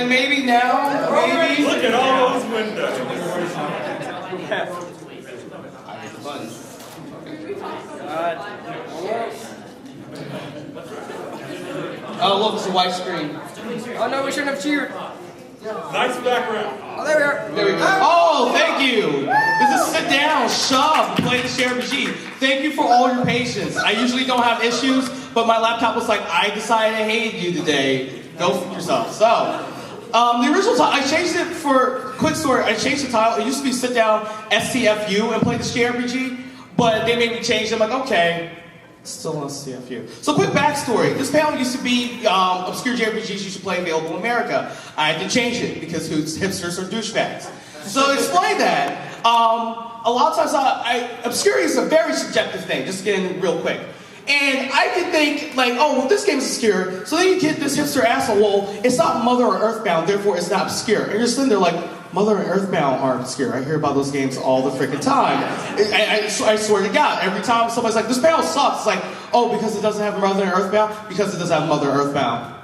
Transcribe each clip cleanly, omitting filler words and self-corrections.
Maybe now, maybe. Look at all those windows. Oh, look, it's a white screen. Oh no, we shouldn't have cheered. Nice background. Oh, there we are. There we go. Oh, thank you. This is sit down, shove, play the JRPG. Thank you for all your patience. I usually don't have issues, but my laptop was like, I decided I hated you today. Go for yourself. So, the original title, I changed it for, quick story, I changed the title. It used to be sit down, STFU, and play this JRPG, but they made me change it. I'm like, okay, still STFU. So quick backstory. This panel used to be obscure JRPGs you should play available in America. I had to change it because hipsters are douchebags. So to explain that, a lot of times obscurity is a very subjective thing, just getting real quick. And I could think, like, oh, well, this game is obscure, so then you get this hipster asshole, well, it's not Mother or Earthbound, therefore it's not obscure. And you're sitting there like, Mother and Earthbound aren't obscure. I hear about those games all the freaking time. I swear to God, every time somebody's like, this panel sucks, it's like, oh, because it doesn't have Mother and Earthbound? Because it doesn't have Mother and Earthbound.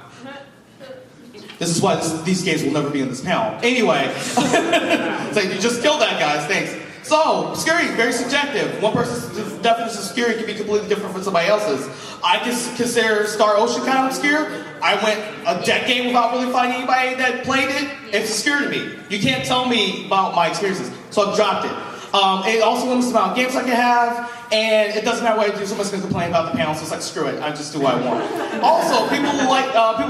This is why these games will never be in this panel. Anyway, it's like, you just killed that, guys, thanks. So, obscurity, very subjective. One person's definition of obscurity can be completely different from somebody else's. I consider Star Ocean kind of obscure. I went a decade without really finding anybody that played it. It's obscure to me. You can't tell me about my experiences. So I've dropped it. It also limits the amount of games I can have, and it doesn't matter what I do, someone's going to complain about the panel, so it's like, screw it, I just do what I want. Also, people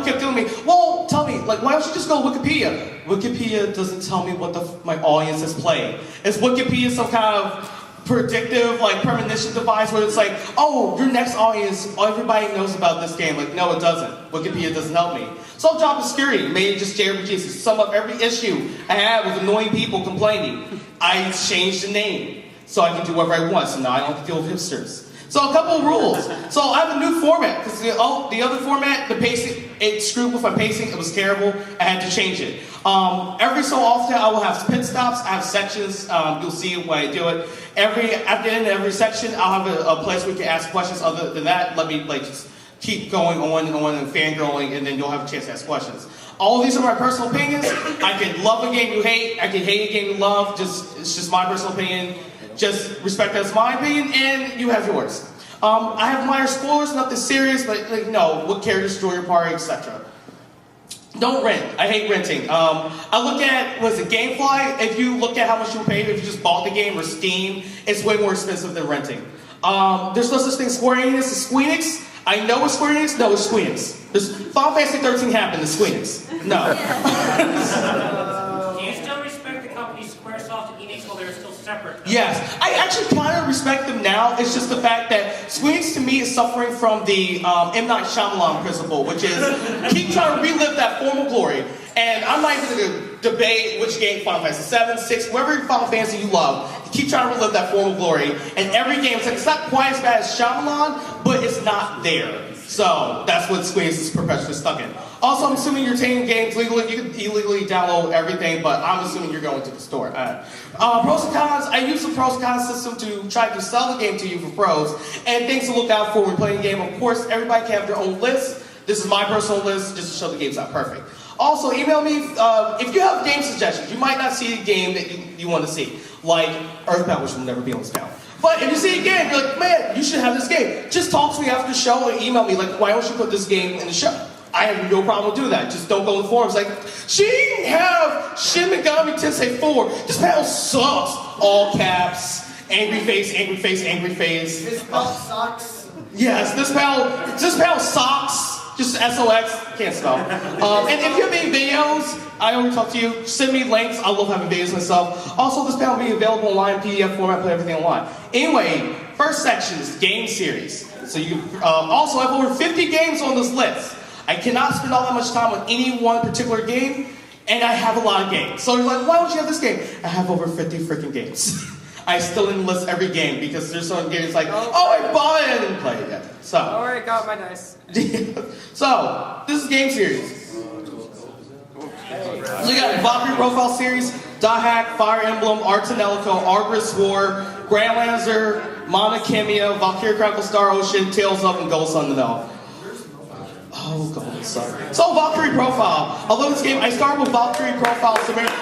kept telling me, well, tell me, like, why don't you just go to Wikipedia? Wikipedia doesn't tell me what my audience has played. Is Wikipedia some kind of predictive, like, premonition device where it's like, oh, your next audience, everybody knows about this game. Like, no, it doesn't. Wikipedia doesn't help me. So I dropped obscurity, made it just JRPGs to sum up every issue I had with annoying people complaining. I changed the name so I can do whatever I want, so now I don't have to deal with hipsters. So a couple of rules. So I have a new format, because the other format, the pacing, it screwed with my pacing, it was terrible, I had to change it. Every so often I will have pit stops, I have sections, you'll see when I do it. At the end of every section, I'll have a place where you can ask questions. Other than that, let me just keep going on and fangirling, and then you'll have a chance to ask questions. All of these are my personal opinions. I can love a game you hate, I can hate a game you love, it's just my personal opinion. Just respect that it's my opinion, and you have yours. I have minor spoilers, nothing serious, but like, no, what characters destroy your party, etc. Don't rent. I hate renting. I look at, Gamefly? If you look at how much you pay if you just bought the game or Steam, it's way more expensive than renting. There's no such thing as Square Enix, it's Squeenix. I know it's Square Enix, no, it's Squeenix. There's Final Fantasy 13 happened, it's Squeenix. No. Do you still respect the companies Squaresoft and Enix while they're still separate? Yes. I actually kind of respect them now. It's just the fact that Squeenix to me is suffering from the M. Night Shyamalan principle, which is keep trying to relive that former glory. And I'm not even going to debate which game, Final Fantasy 7, 6, whatever Final Fantasy you love, keep trying to relive that former glory. And every game, it's not quite as bad as Shyamalan, but it's not there. So that's what Squeenix is perpetually stuck in. Also, I'm assuming you're taking games legally. You can illegally download everything, but I'm assuming you're going to the store. Pros and cons. I use the pros and cons system to try to sell the game to you for pros, and things to look out for when playing a game. Of course, everybody can have their own list. This is my personal list, just to show the game's not perfect. Also, email me if you have game suggestions. You might not see a game that you want to see, like Earthbound, which will never be on this panel. But if you see a game, you're like, man, you should have this game. Just talk to me after the show and email me, like, why don't you put this game in the show? I have no problem doing that. Just don't go in the forums like, she didn't have Shin Megami Tensei 4. This panel sucks. All caps. Angry face, angry face, angry face. This panel sucks. Yes, this panel sucks. Just SOX, can't spell. And if you have any videos, I already talked to you, send me links. I love having videos myself. Also, this panel will be available online, PDF format, put everything online. Anyway, first section is game series. So you also have over 50 games on this list. I cannot spend all that much time on any one particular game, and I have a lot of games. So you're like, why don't you have this game? I have over 50 freaking games. I still didn't list every game because there's some games like, oh, I bought it, I didn't play it yet. So. Alright, got my dice. So, this is game series. So you got Valkyrie Profile Series, Dot Hack, Fire Emblem, Artanelico, Argus War, Grandlancer, Monokemia, Valkyria Chronicle Star Ocean, Tales of, and Ghost on the Bell. Oh, God. So Valkyrie Profile. I love this game. I started with Valkyrie Profile.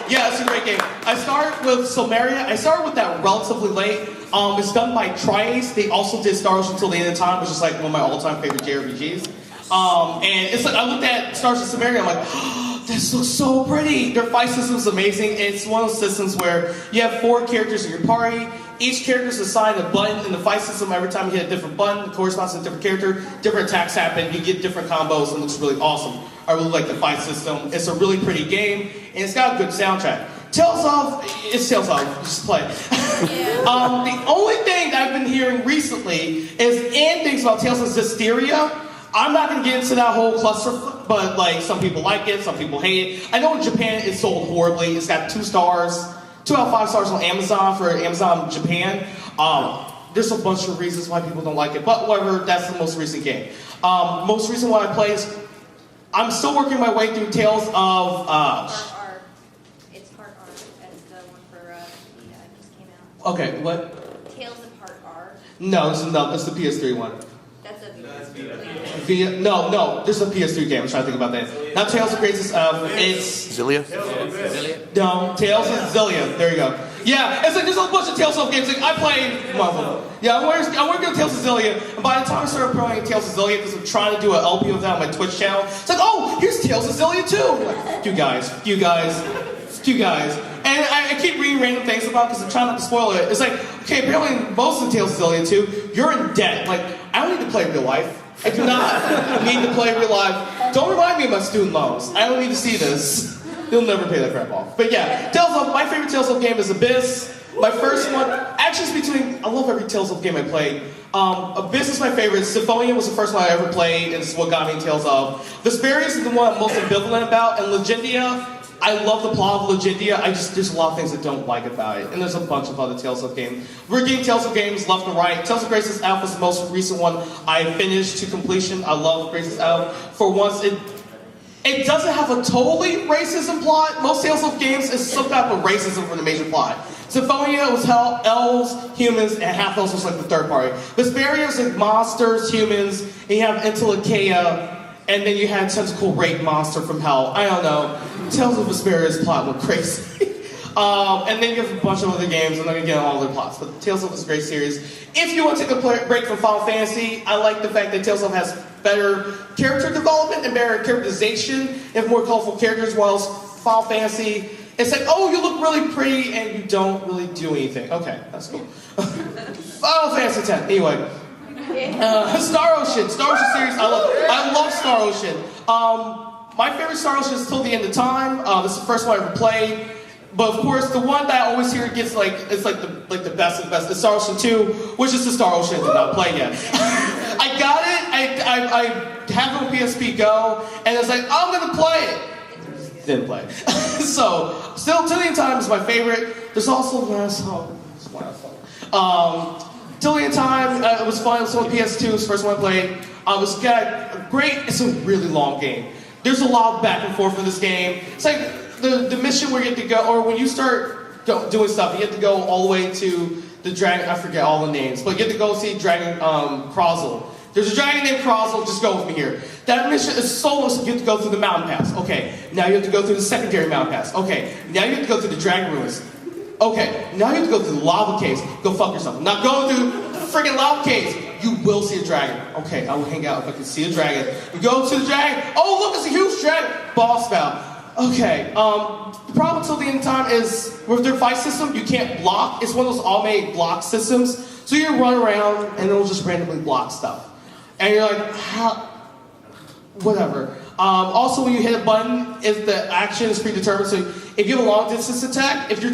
Yeah, it's a great game. I started with Somaria. I started with that relatively late. It's done by Triace. They also did Star Ocean Until the End of Time, which is like one of my all-time favorite JRPGs. And it's like I looked at Star Ocean Somaria. I'm like, oh, this looks so pretty. Their fight system is amazing. It's one of those systems where you have 4 characters in your party. Each character is assigned a button in the fight system. Every time you hit a different button, it corresponds to a different character. Different attacks happen. You get different combos, and it looks really awesome. I really like the fight system. It's a really pretty game, and it's got a good soundtrack. Tales of, it's Tales of, just play. The only thing that I've been hearing recently is things about Tales of Zestiria. I'm not going to get into that whole cluster, but like some people like it, some people hate it. I know in Japan it's sold horribly. It's got 2 stars. 2 out of 5 stars on Amazon for Amazon Japan. There's a bunch of reasons why people don't like it, but whatever, that's the most recent game. Most recent one I played is, I'm still working my way through Tales of... Part R. It's Part R. That's the one for Vita. It just came out. Okay, what? Tales of Part R. No, it's the PS3 one. That's a Vita. No, there's a PS3 game. I'm trying to think about that. Not Tales of Graces, it's... Zillia? No, Tales of Zillia. There you go. Yeah, it's like there's a bunch of Tales of games. Like I played one of them. Yeah, I'm working on Tales of Zillia. And by the time I started playing Tales of Zillia, because I'm trying to do an LP of that on my Twitch channel, it's like, oh, here's Tales of Zillia too. Like, you guys. And I keep reading random things about it because I'm trying not to spoil it. It's like, okay, apparently most of Tales of Zillia 2, you're in debt. Like, I don't need to play real life. I do not need to play real life. Don't remind me of my student loans. I don't need to see this. You'll never pay that crap off. But yeah, my favorite Tales of game is Abyss. My first one, actually it's between, I love every Tales of game I played. Abyss is my favorite. Symphonia was the first one I ever played, and it's what got me in Tales of. Vesperius is the one I'm most ambivalent about, and Legendia, I love the plot of Legendia. There's a lot of things I don't like about it, and there's a bunch of other Tales of games. We're getting Tales of games left and right. Tales of Graces Alpha is the most recent one I finished to completion. I love Graces Alpha. For once, it doesn't have a totally racism plot. Most Tales of games is some type of racism for the major plot. Symphonia was elves, humans, and half elves was like the third party. Vesperia is like monsters, humans, and you have Intellicaea, and then you had tentacle rape monster from hell. I don't know. Tales of Vesperia's plot went crazy. And then you have a bunch of other games. I'm not going to get on all their plots, but Tales of is a great series. If you want to take a break from Final Fantasy, I like the fact that Tales of has better character development and better characterization. You have more colorful characters, while Final Fantasy, it's like, oh, you look really pretty and you don't really do anything. Okay, that's cool. Final Fantasy X. Anyway. Star Ocean series, I love Star Ocean. My favorite Star Ocean is Till the End of Time. This is the first one I ever played. But of course, the one that I always hear gets it's like the best of the best is Star Ocean 2, which is the Star Ocean I did not play yet. I got it. I have it on PSP Go, and it's like I'm gonna play it. Didn't play it. So, still, Till the End of Time is my favorite. There's also the last song. Till the End of Time, it was fun. It was on PS2. It was the first one I played. It's got great. It's a really long game. There's a lot of back and forth in this game. It's like the mission where you have to go, or when you start doing stuff, you have to go all the way to the dragon. I forget all the names, but you have to go see Dragon Crozzle. There's a dragon named Crozzle. Just go with me here. That mission is so long. So you have to go through the mountain pass. Okay. Now you have to go through the secondary mountain pass. Okay. Now you have to go through the dragon ruins. Okay, now you have to go through the lava caves. Go fuck yourself. Not going through the freaking lava caves. You will see a dragon. Okay, I will hang out if I can see a dragon. You go to the dragon. Oh, look, it's a huge dragon. Boss battle. Okay, the problem until the end of time is with their fight system, you can't block. It's one of those all-made block systems. So you run around and it'll just randomly block stuff. And you're like, how? Whatever. Also, when you hit a button, the action is predetermined. So if you have a long distance attack, if the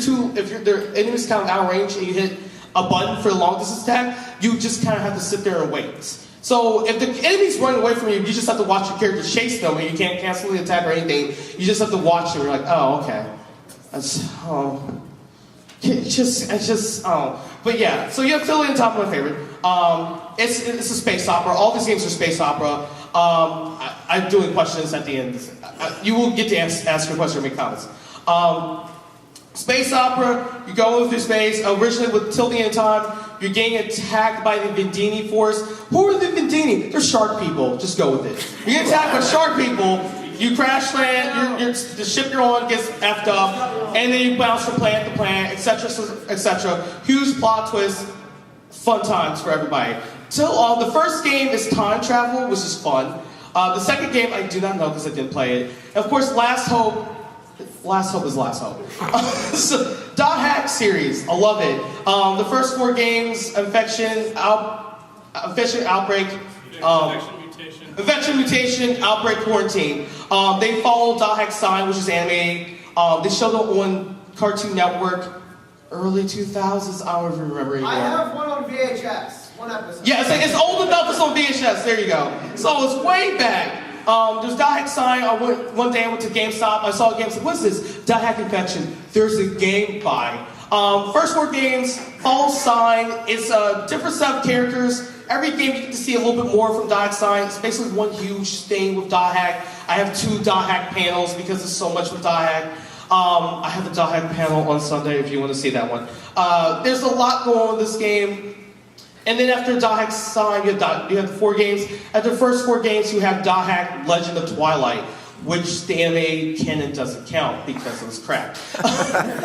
enemy's kind of out of range and you hit a button for a long distance attack, you just kind of have to sit there and wait. So if the enemy's running away from you, you just have to watch your character chase them, and you can't cancel the attack or anything. You just have to watch them. You're like, oh, okay. But yeah, so you have Till the End of Time, my favorite. It's a space opera. All these games are space opera. I'm doing questions at the end. You will get to ask your question or make comments. Space opera, you go through space. Originally with Till the End of Time, you're getting attacked by the Vendini force. Who are the Vendini? They're shark people. Just go with it. You get attacked by shark people, you crash land, the ship you're on gets effed up, and then you bounce from planet to planet, etc., etc. Huge plot twist, fun times for everybody. So the first game is time travel, which is fun. The second game I do not know because I didn't play it. And of course, Last Hope. Last Hope is Last Hope. So, Dot Hack series, I love it. The first 4 games, Infection, Outbreak, Infection, Mutation, Outbreak, Quarantine. They follow Dot Hack Sign, which is anime. They showed up on Cartoon Network early 2000s. I don't even remember anymore. I have one on VHS. One episode. Yeah, it's old enough. It's on VHS. There you go. So it's way back. There's Dot Hack Sign. One day I went to GameStop. I saw a game. I said, "What's this? Dot Hack Infection." There's a game by. First 4 games follow Sign. It's a different set of characters. Every game you get to see a little bit more from Dot Hack Sign. It's basically one huge thing with Dot Hack. I have 2 Dot Hack panels because there's so much with Dot Hack. I have the Dot Hack panel on Sunday if you want to see that one. There's a lot going on in this game. And then after Dot Hack Sign, you have the 4 games. After the first 4 games, you have Dot Hack Legend of Twilight, which the anime canon doesn't count because it was crap.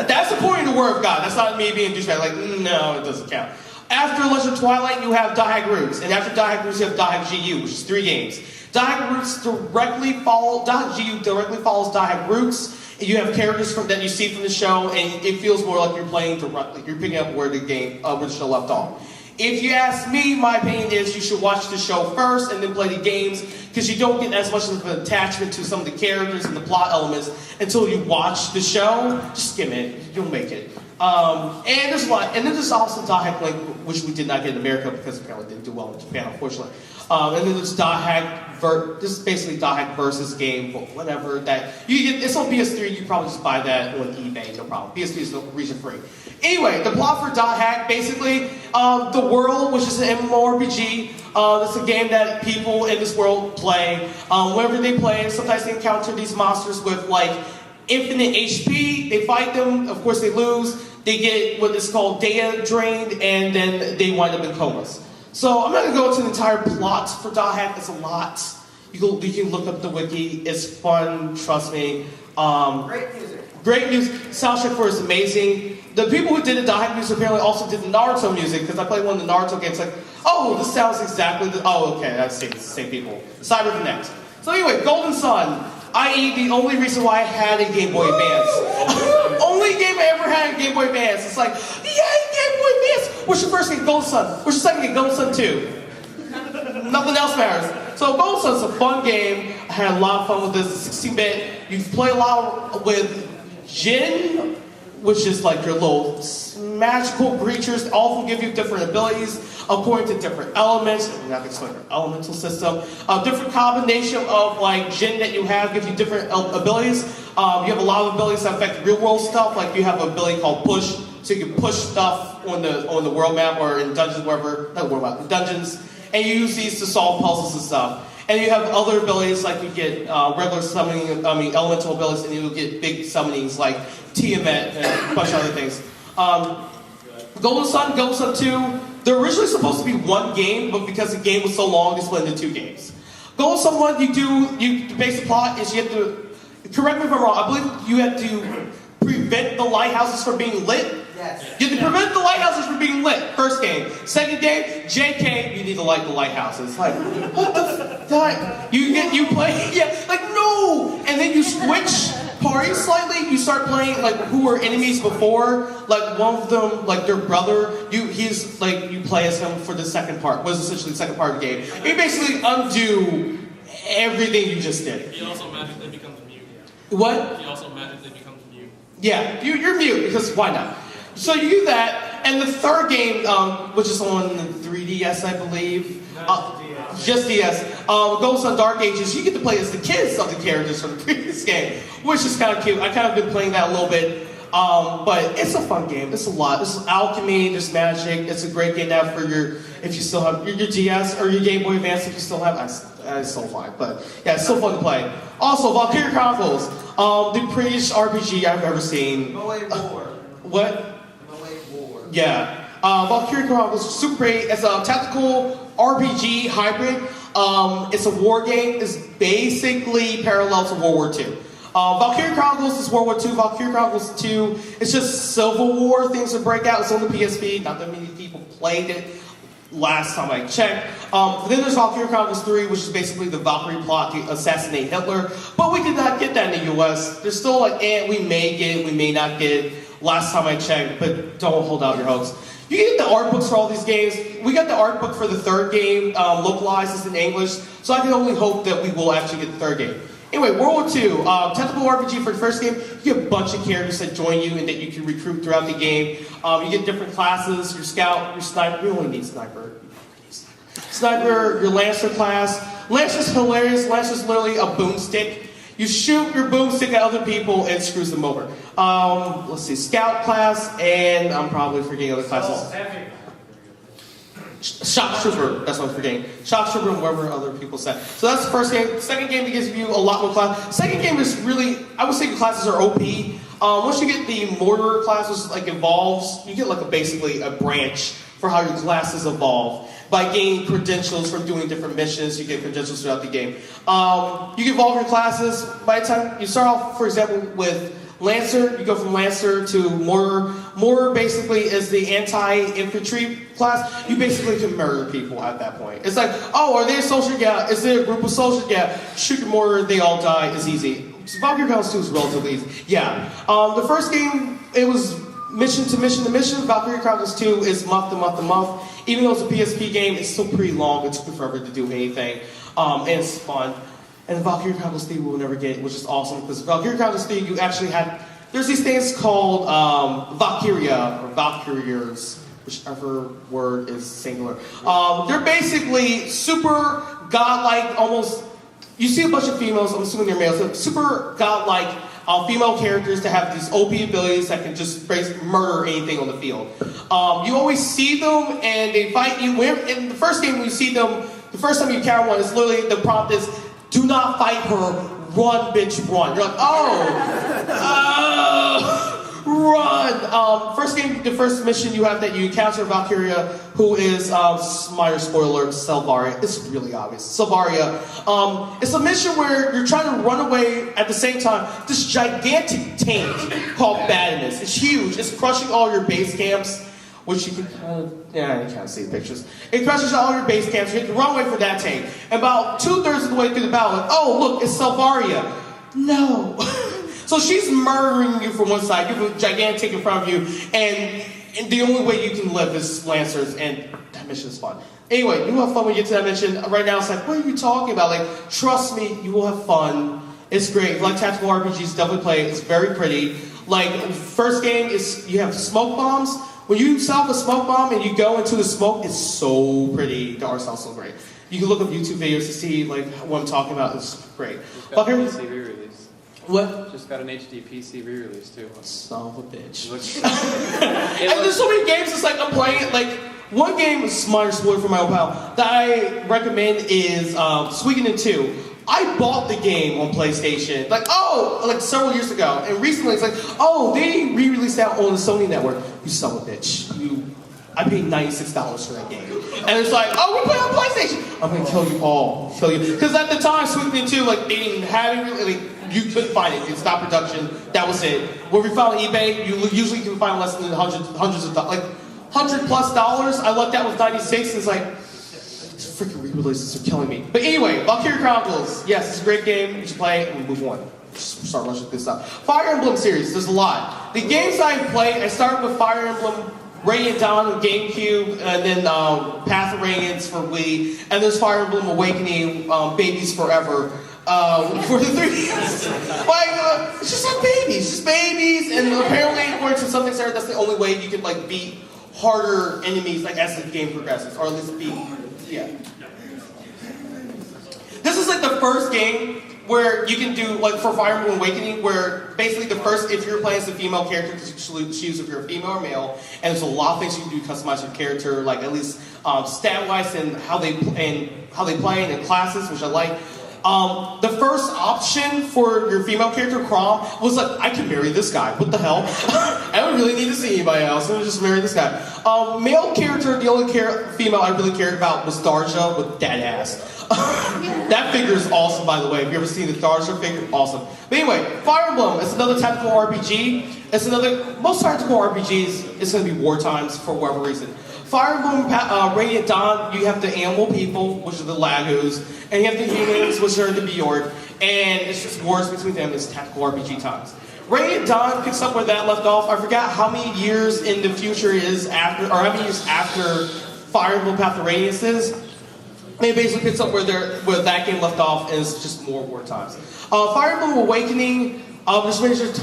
That's according to the word of God. That's not me being douchebag. Like, no, it doesn't count. After Legend of Twilight, you have Dot Hack Roots. And after Dot Hack Roots, you have Dot Hack GU, which is 3 games. Dot Hack Roots Dot GU directly follows Dot Hack Roots. And you have characters that you see from the show, and it feels more like you're playing directly. You're picking up where the show left off. If you ask me, my opinion is you should watch the show first and then play the games because you don't get as much of an attachment to some of the characters and the plot elements until you watch the show. Just skim it. You'll make it. And there's a lot. And then there's also Dot Hack Link, which we did not get in America because apparently it didn't do well in Japan, unfortunately. And then there's Dot Hack. This is basically Dot Hack versus game, but whatever. That you get. It's on PS3. You can probably just buy that on eBay, no problem. PS3 is region free. Anyway, the plot for Dot Hack, basically, the world, which is an MMORPG, it's a game that people in this world play. Whenever they play, sometimes they encounter these monsters with, like, infinite HP. They fight them. Of course, they lose. They get what is called data drained, and then they wind up in comas. So I'm not going to go into the entire plot for Dot Hack. It's a lot. You can look up the wiki. It's fun. Trust me. Great music. Great music. Soundtrack for it is amazing. The people who did the Dot Hack music apparently also did the Naruto music because I played one of the Naruto games. Like, oh, this sounds exactly. Oh, okay, that's the same people. CyberConnect. So anyway, Golden Sun, i.e. the only reason why I had a Game Boy Advance. Only game I ever had a Game Boy Advance. It's like, yay, Game Boy Advance. What's your first game? Golden Sun. What's your second game? Golden Sun 2. Nothing else matters. So Golden Sun's a fun game. I had a lot of fun with this. It's 16-bit. You can play a lot with Jin, which is like your little magical creatures. All of them give you different abilities according to different elements. I'm not going to explain their elemental system. Different combination of like Jin that you have gives you different abilities. You have a lot of abilities that affect real world stuff. Like you have an ability called Push, so you can push stuff on the world map or in dungeons, wherever. Not world map, in dungeons, and you use these to solve puzzles and stuff. And you have other abilities like you get regular summoning, elemental abilities, and you get big summonings like Tiamat and a bunch of other things. Golden Sun 2, they're originally supposed to be one game, but because the game was so long, they split into 2 games. Golden Sun 1, the basic plot is you have to, correct me if I'm wrong, I believe you have to prevent the lighthouses from being lit. Yes. You have to prevent the lighthouses from being lit. First game. Second game, JK, you need to light the lighthouses. Like, what the fuck? You play, yeah, like, no! And then you switch parties slightly. You start playing, like, who were enemies before. Like, one of them, like, their brother, he's, like, you play as him for the second part. Was essentially the second part of the game. You basically undo everything you just did. He also magically becomes mute. What? He also magically becomes mute. Yeah, you're mute, because why not? So you do that, and the third game, which is on 3DS, I believe. Just DS. Golden Sun Dark Ages, you get to play as the kids of the characters from the previous game, which is kind of cute. I kind of been playing that a little bit, but it's a fun game. It's a lot. There's alchemy, there's magic. It's a great game to have for if you still have your DS or your Game Boy Advance. If you still have, it's so fun. But yeah, it's so fun to play. Also, Valkyria Chronicles, the prettiest RPG I've ever seen. War. What? War. Yeah. Valkyria Chronicles is super great. It's a tactical RPG hybrid. It's a war game. It's basically parallel to World War II. Valkyria Chronicles is World War II. Valkyria Chronicles 2, it's just Civil War things to break out. It's on the PSP. Not that many people played it last time I checked. Then there's Valkyria Chronicles 3, which is basically the Valkyrie plot to assassinate Hitler. But we did not get that in the US. There's still like, we may get it, we may not get it. Last time I checked, but don't hold out your hopes. You get the art books for all these games. We got the art book for the third game, localized as in English, so I can only hope that we will actually get the third game. Anyway, World War II, tactical RPG for the first game. You get a bunch of characters that join you and that you can recruit throughout the game. You get different classes, your scout, your sniper. You only need sniper. Sniper, your Lancer class. Lancer's hilarious. Lancer's literally a boomstick. You shoot your boomstick at other people and it screws them over. Let's see, Scout class, and I'm probably forgetting other classes. Shock Trooper, that's what I'm forgetting. Shock Trooper and whatever other people said. So that's the first game. Second game gives you a lot more class. Second game is really, I would say the classes are OP. Once you get the Mortar class, which like evolves, you get like basically a branch for how your classes evolve. By gaining credentials from doing different missions, you get credentials throughout the game. You can evolve your classes. By the time you start off, for example, with Lancer, you go from Lancer to Mortar. Mortar basically is the anti-infantry class. You basically can murder people at that point. It's like, oh, are they a soldier? Yeah. Is there a group of soldiers? Yeah. Shoot your mortar, they all die. It's easy. So Valkyrie Chronicles 2 is relatively easy. Yeah. The first game, it was mission to mission to mission. Valkyrie Chronicles 2 is month to month to month. Even though it's a PSP game, it's still pretty long. It took forever to do anything. And it's fun. And Valkyrie Chronicles 3 we'll never get, which is awesome, because Valkyrie Chronicles 3, you actually had, there's these things called Valkyria, or Valkyriers, whichever word is singular. They're basically super godlike, almost, you see a bunch of females, I'm assuming they're males, so super godlike female characters that have these OP abilities that can just murder anything on the field. You always see them, and they fight you. In the first game, when you see them, the first time you encounter one, it's literally, the prompt is, do not fight her, run, bitch, run. You're like, run. First game, the first mission you have that you encounter Valkyria, who is, minor spoiler, Selvaria. It's really obvious. Selvaria. It's a mission where you're trying to run away at the same time. This gigantic tank called Badamus. It's huge. It's crushing all your base camps. Which you can you can't see the pictures. It crushes all your base camps. You have to run away from that tank. And about 2/3 of the way through the battle, like, oh, look, it's Selvaria. No. So she's murdering you from one side. You have a gigantic tank in front of you. And the only way you can live is Lancers. And that mission is fun. Anyway, you will have fun when you get to that mission. Right now, it's like, what are you talking about? Like, trust me, you will have fun. It's great. If you like tactical RPGs, definitely play it. It's very pretty. Like, first game is you have smoke bombs. When you set off a smoke bomb and you go into the smoke, it's so pretty. The art style's so great. You can look up YouTube videos to see like what I'm talking about. It's great. Just got an PC re-release. What? Just got an HD PC re-release too. Son of a bitch. And there's so many games. It's like I'm playing it. Like one game, minor spoiler for my own pal, that I recommend is Suikoden 2. I bought the game on PlayStation, like several years ago, and recently it's like, oh, they re-released that on the Sony network. You son of a bitch. I paid $96 for that game. And it's like, oh, we play on PlayStation. I'm gonna kill you all. Kill you. Because at the time, Suikoden 2, like, they didn't have it really, you couldn't find it. It stopped production. That was it. When we found on eBay, you usually can find less than hundreds of dollars. Like, $100+ I lucked out with 96, and it's like, freaking re-releases are killing me. But anyway, Valkyrie Chronicles. Yes, it's a great game. You should play it and move on. Just start rushing this stuff. Fire Emblem series, there's a lot. The games I've played, I started with Fire Emblem Radiant Dawn on GameCube, and then Path of Radiance for Wii, and there's Fire Emblem Awakening, Babies Forever, for the 3DS. Like, it's just like babies, just babies, and apparently, according to something, Sarah, that's the only way you can like beat harder enemies like as the game progresses, or at least beat. Yeah. This is like the first game where you can do, like for Fire Emblem Awakening, where basically the first, if you're playing as a female character, you can choose if you're a female or male, and there's a lot of things you can do to customize your character, like at least stat-wise and how they play in the classes, which I like. The first option for your female character, Crom, was like, I can marry this guy. What the hell? I don't really need to see anybody else. I'm gonna just marry this guy. Male character, the only female I really cared about was Darja with that ass. That figure is awesome, by the way. Have you ever seen the Darja figure? Awesome. But anyway, Fire Emblem is another tactical RPG. It's another, most tactical RPGs, it's gonna be war times for whatever reason. Fire Emblem Radiant Dawn, you have the animal people, which are the Lagoos, and you have the humans, which are the Bjork, and it's just wars between them. It's tactical RPG times. Radiant Dawn picks up where that left off. I forgot how many years in the future is after, or how many years after Fire Emblem Path of Radiance is. And it basically picks up where that game left off, and it's just more war times. Fire Emblem Awakening, just make sure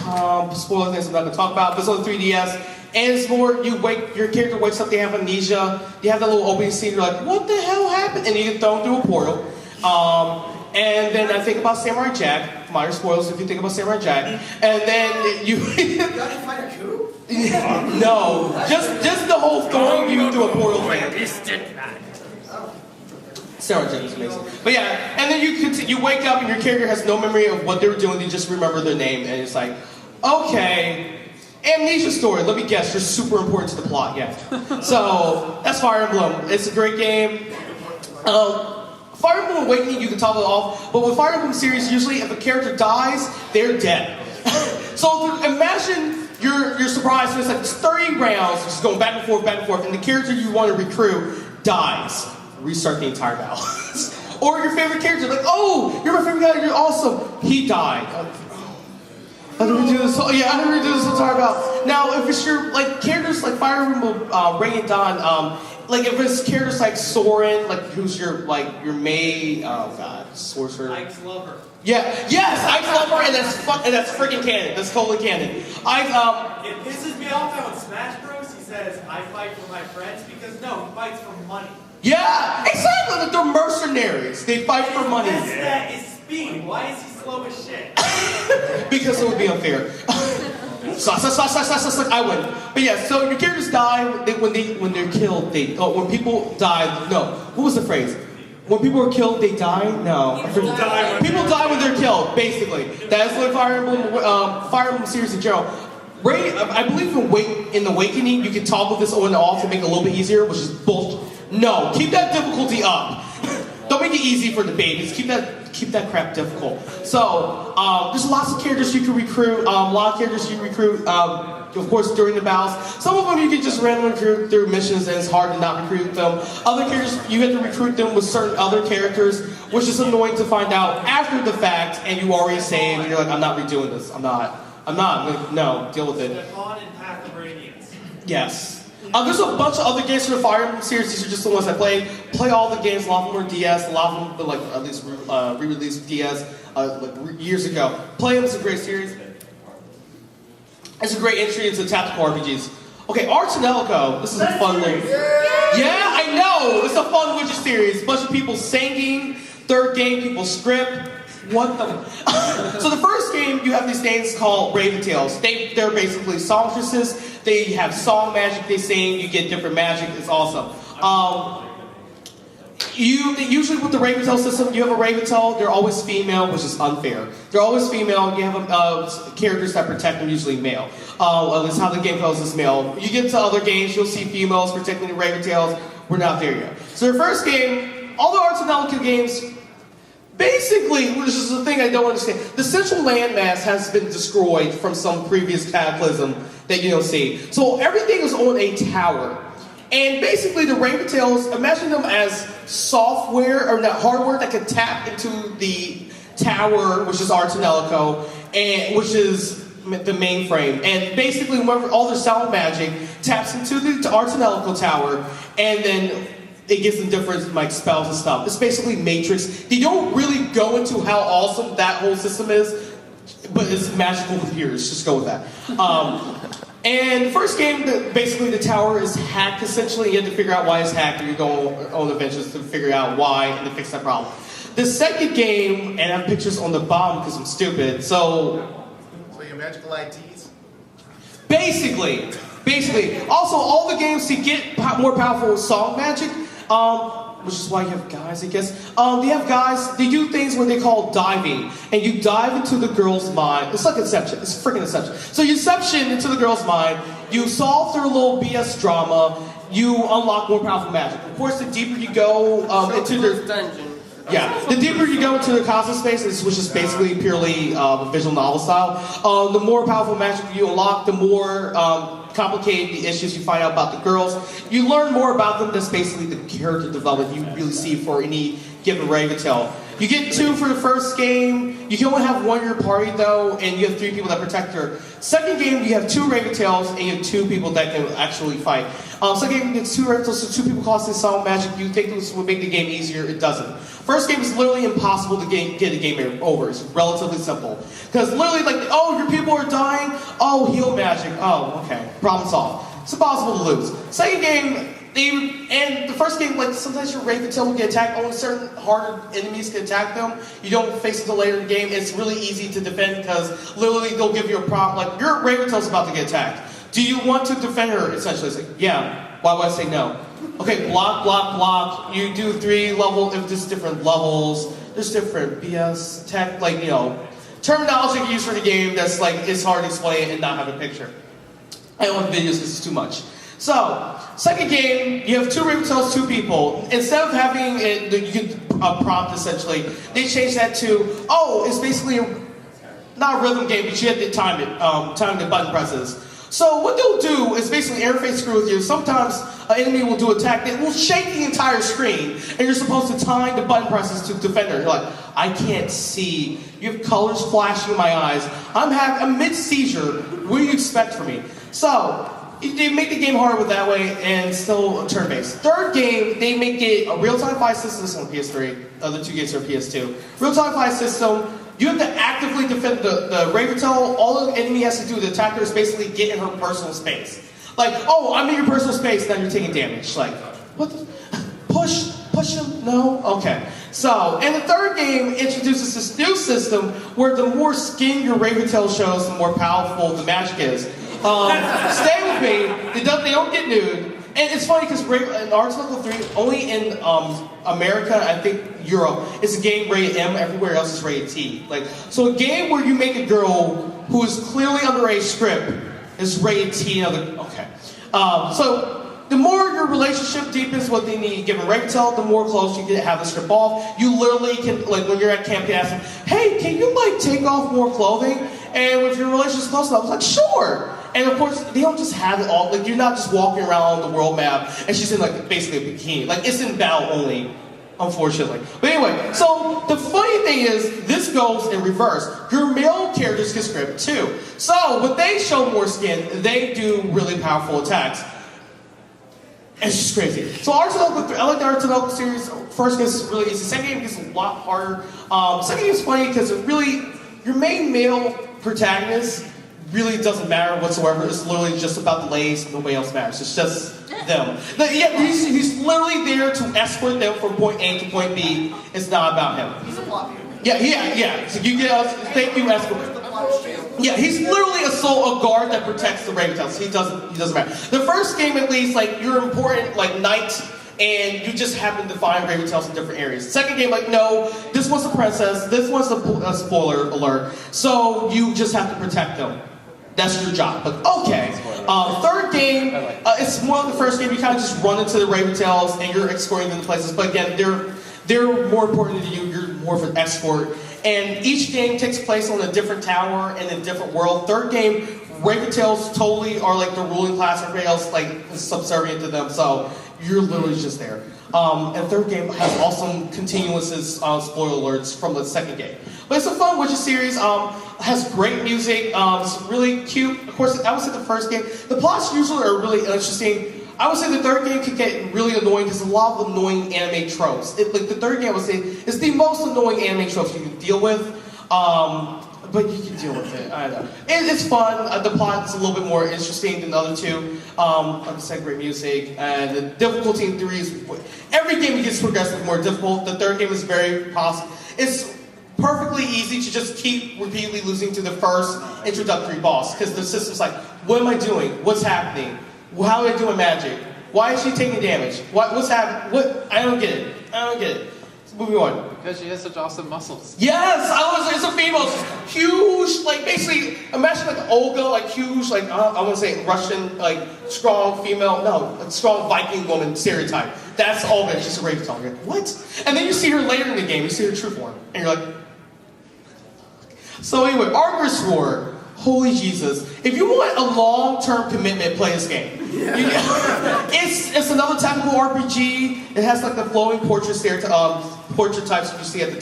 spoiler things I'm not going to talk about, but it's on the 3DS. And it's more, your character wakes up, they have amnesia, you have that little opening scene, you're like, what the hell happened? And you get thrown through a portal. And then I think about Samurai Jack, minor spoilers if you think about Samurai Jack. And then you... You got to find a coup? No, just the whole throwing you through a portal thing. Samurai Jack is amazing. But yeah, and then you wake up and your character has no memory of what they were doing, they just remember their name, and it's like, okay... Amnesia story, let me guess, you're super important to the plot, yeah. So, that's Fire Emblem. It's a great game. Fire Emblem Awakening, you can toggle it off, but with Fire Emblem series, usually if a character dies, they're dead. So imagine you're surprised when it's like 30 rounds, just going back and forth, and the character you want to recruit dies. Restart the entire battle. Or your favorite character, like, oh, you're my favorite guy, you're awesome. He died. I didn't redo this. I didn't redo this entire battle. Now, if it's your like characters like Fire Emblem, Radiant Dawn, like if it's characters like Soren, like who's your main, sorcerer. Ike's lover. Yeah, yes, Ike's lover, and that's freaking canon. That's totally canon. It pisses me off that on Smash Bros. He says, I fight for my friends, because no, he fights for money. Yeah, exactly. Like they're mercenaries. They fight for money. That is speed. Why is he slow as shit? Because it would be unfair. I win. But yeah, so your characters die when they're killed. When people die. No, what was the phrase? When people are killed, they die. No, people die when they're killed. Basically, that is what Fire Emblem series in general. I believe in the Awakening, you can toggle this on and off to make it a little bit easier, which is bullshit. No, keep that difficulty up. Don't make it easy for the babies. Keep that crap difficult. So, there's lots of characters you can recruit. A lot of characters you recruit, of course, during the battles. Some of them you can just randomly recruit through missions, and it's hard to not recruit them. Other characters, you have to recruit them with certain other characters, which is annoying to find out after the fact, and you already saved, and you're like, I'm not redoing this. I'm not. Like, no, deal with it. Dawn and Path of Radiance. Yes. There's a bunch of other games from the Fire Emblem series. These are just the ones I played. Play all the games. A lot of them are DS. A lot of them, at least re-released DS years ago. Play them. It's a great series. It's a great entry into tactical RPGs. Okay, Arts and Elko. This is a fun one. Yeah, I know. It's a fun Witcher series. A bunch of people singing. Third game, people script. What the? So the first game, you have these things called Raven Tales. They're basically songstresses. They have song magic. They sing. You get different magic. It's awesome. Usually with the Raven Tail system, you have a Raven Tail. They're always female, which is unfair. They're always female. You have characters that protect them, usually male. At least how the game goes is male. You get to other games, you'll see females protecting the Raven Tails. We're not there yet. So the first game, all the Arts and Elko games. Basically, which is the thing I don't understand, the central landmass has been destroyed from some previous cataclysm that you don't see. So everything is on a tower. And basically the Raven Tails, imagine them as software, or not hardware that can tap into the tower, which is Arts and Elko, and which is the mainframe. And basically all their sound magic taps into the Arts and Elko tower, and then it gives them different spells and stuff. It's basically Matrix. They don't really go into how awesome that whole system is, but it's magical computers. Just go with that. And the first game, basically the tower is hacked essentially. You have to figure out why it's hacked, and you go on adventures to figure out why and to fix that problem. The second game, and I have pictures on the bottom because I'm stupid, so your magical IDs? Basically. Also, all the games to get more powerful song magic, which is why you have guys, I guess. They have guys, they do things where they call diving, and you dive into the girl's mind. It's like Inception, it's freaking Inception. So you Inception into the girl's mind, you solve their little BS drama, you unlock more powerful magic. Of course, the deeper you go into their dungeon. yeah, the deeper you go into the cosmic space, which is basically purely visual novel style, the more powerful magic you unlock, the more complicated the issues you find out about the girls. You learn more about them. That's basically the character development you really see for any given Raven Tale. You get 2 for the first game. You can only have 1 in your party though, and you have 3 people that protect her. Second game, you have 2 Raven Tails, and you have 2 people that can actually fight. Second game, it's 2 Raven Tails, so 2 people costing solid magic. You think this would make the game easier? It doesn't. First game is literally impossible to get a game over. It's relatively simple. Because literally, like, oh, your people are dying? Oh, heal magic. Oh, okay. Problem solved. It's impossible to lose. Second game, and the first game, like, sometimes your Raven Tail will get attacked. Only certain harder enemies can attack them. You don't face it until later in the game. It's really easy to defend because literally they'll give you a prompt, like, your Raven Tail's about to get attacked. Do you want to defend her? Essentially, it's like, yeah. Why would I say no? Okay, block, block, block. You do 3 level, if there's different levels, there's different BS, tech, like, you know, terminology you use for the game that's like, it's hard to explain and not have a picture. I don't have videos, this is too much. So, second game, you have 2 Raven Tails, 2 people. Instead of having it, you can prompt essentially, they changed that to, oh, it's basically not a rhythm game, but you have to time it, time the button presses. So what they'll do is basically interface screw with you. Sometimes an enemy will do attack that will shake the entire screen, and you're supposed to time the button presses to defend her. You're like, I can't see. You have colors flashing in my eyes. I'm mid-seizure. What do you expect from me? So they make the game harder with that way, and still turn-based. Third game, they make it a real-time fight system. This is on PS3. The other 2 games are PS2. Real-time fight system. You have to actively defend the Raven Tail. All the enemy has to do, the attacker, is basically get in her personal space. Like, oh, I'm in your personal space, now you're taking damage. Like, what the? Push him? No? Okay. So, and the third game introduces this new system where the more skin your Raven Tail shows, the more powerful the magic is. Stay with me. They don't get nude. And it's funny because in Article 3, only in America, I think Europe, it's a game rated M, everywhere else is rated T. Like, so a game where you make a girl who is clearly underage script is rated T. Okay. So the more your relationship deepens with any given Raven Tail, the more close you can have the strip off. You literally can, like when you're at camp, you ask them, hey, can you like take off more clothing? And if your relationship's close enough, I was like, sure. And of course, they don't just have it all, like you're not just walking around the world map and she's in like basically a bikini. Like it's in battle only, unfortunately. But anyway, so the funny thing is, this goes in reverse. Your male characters get script too. So when they show more skin, they do really powerful attacks. It's just crazy. So I like the Arsenal series. First game is really easy. Second game gets a lot harder. Second game is funny because it really, your main male protagonist really doesn't matter whatsoever. It's literally just about the ladies and nobody else matters. It's just them. Yeah, he's literally there to escort them from point A to point B. It's not about him. He's a plot hero. Yeah. So you get us, thank you, escort. Yeah, he's literally a guard that protects the Raven Tails. He doesn't matter. The first game, at least, like you're important, like knight, and you just happen to find Raven Tails in different areas. Second game, like no, this one's a princess, this one's a spoiler alert, so you just have to protect them. That's your job. But okay. Third game, it's more like the first game. You kind of just run into the Raven Tails and you're escorting them to places. But again, they're more important to you. You're more of an escort. And each game takes place on a different tower in a different world. Third game, Raven Tails totally are like the ruling class. Everybody else like is subservient to them. So you're literally just there. And third game has awesome continuous spoiler alerts from the second game. But it's a fun Witcher series. Has great music. It's really cute. Of course, I would say the first game. The plots usually are really interesting. I would say the third game can get really annoying because a lot of annoying anime tropes. Like the third game, I would say, is the most annoying anime tropes you can deal with. But you can deal with it. I don't know. It's fun. The plot is a little bit more interesting than the other two. Like I said, great music. And the difficulty in 3 is every game gets progressively more difficult. The third game is very positive. It's perfectly easy to just keep repeatedly losing to the first introductory boss because the system's like, what am I doing? What's happening? How am I doing magic? Why is she taking damage? What's happening? I don't get it. I don't get it. Moving on. Because she has such awesome muscles. Yes, it's a female, it's huge, like basically, imagine like Olga, like huge, like I want to say Russian, like strong female, no, like strong Viking woman stereotype. That's Olga, she's a rape target. What? And then you see her later in the game, you see her true form, and you're like. So anyway, Argus War. Holy Jesus. If you want a long-term commitment, play this game. It's another typical RPG. It has like the flowing portrait types that you see at the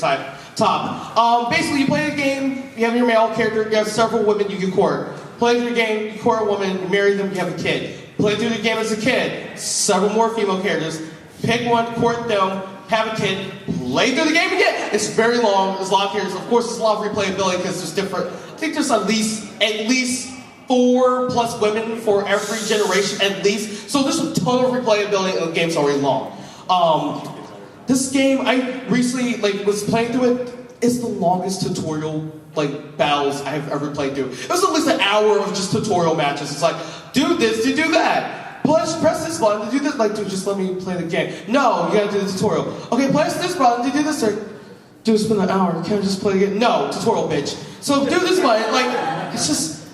top. Basically, you play the game, you have your male character, you have several women you can court. Play through the game, you court a woman, you marry them, you have a kid. Play through the game as a kid, several more female characters. Pick one, court them, have a kid, play through the game again. It's very long, there's a lot of characters. Of course, there's a lot of replayability because there's different, I think there's at least 4+ women for every generation, at least. So there's a ton of replayability and the game's already long. This game, I recently was playing through it. It's the longest tutorial battles I have ever played through. It was at least an hour of just tutorial matches. It's like, do this to do that. Press this button to do this. Like, dude, just let me play the game. No, you gotta do the tutorial. Okay, press this button to do this. Dude, spend an hour. You can't just play the game. No, tutorial, bitch. So do this button.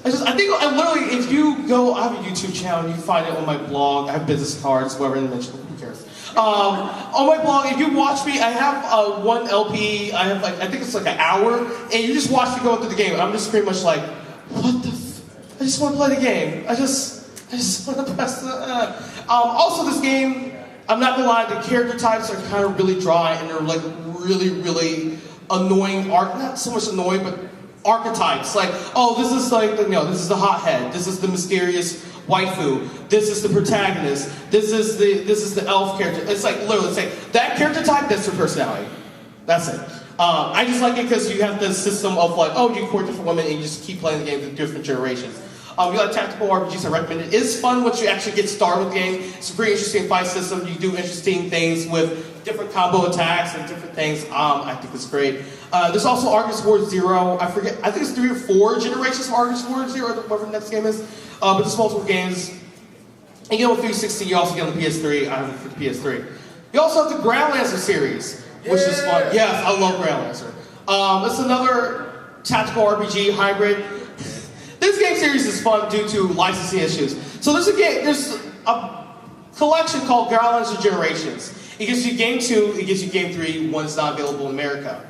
I think I literally, if you go, I have a YouTube channel, you find it on my blog. I have business cards, whatever in the mention. Who cares? On my blog, if you watch me, I have one LP. I have I think it's an hour, and you just watch me go through the game. I'm just pretty much like, what the? I just want to play the game. I just want to press the. Also, this game, I'm not gonna lie, the character types are kind of really dry, and they're really, really annoying. Not so much annoying, but archetypes. This is this is the hothead. This is the mysterious waifu. This is the protagonist. This is the elf character. It's literally that character type. That's their personality. That's it. I just like it because you have this system of you court different women and you just keep playing the game with different generations. You like tactical RPGs, I recommend it. It's fun once you actually get started with the game. It's a pretty interesting fight system. You do interesting things with different combo attacks and different things. I think it's great. There's also Argus War Zero. I think it's 3 or 4 generations of Argus War Zero, whatever the next game is. But there's multiple games. And you get on 360, you also get on the PS3. I have it for the PS3. You also have the Ground Lancer series, which is fun. Yes, I love Ground Lancer. It's another tactical RPG hybrid. This game series is fun due to licensing issues. So there's a collection called Ground Lancer Generations. It gives you game 2, it gives you game 3 when it's not available in America.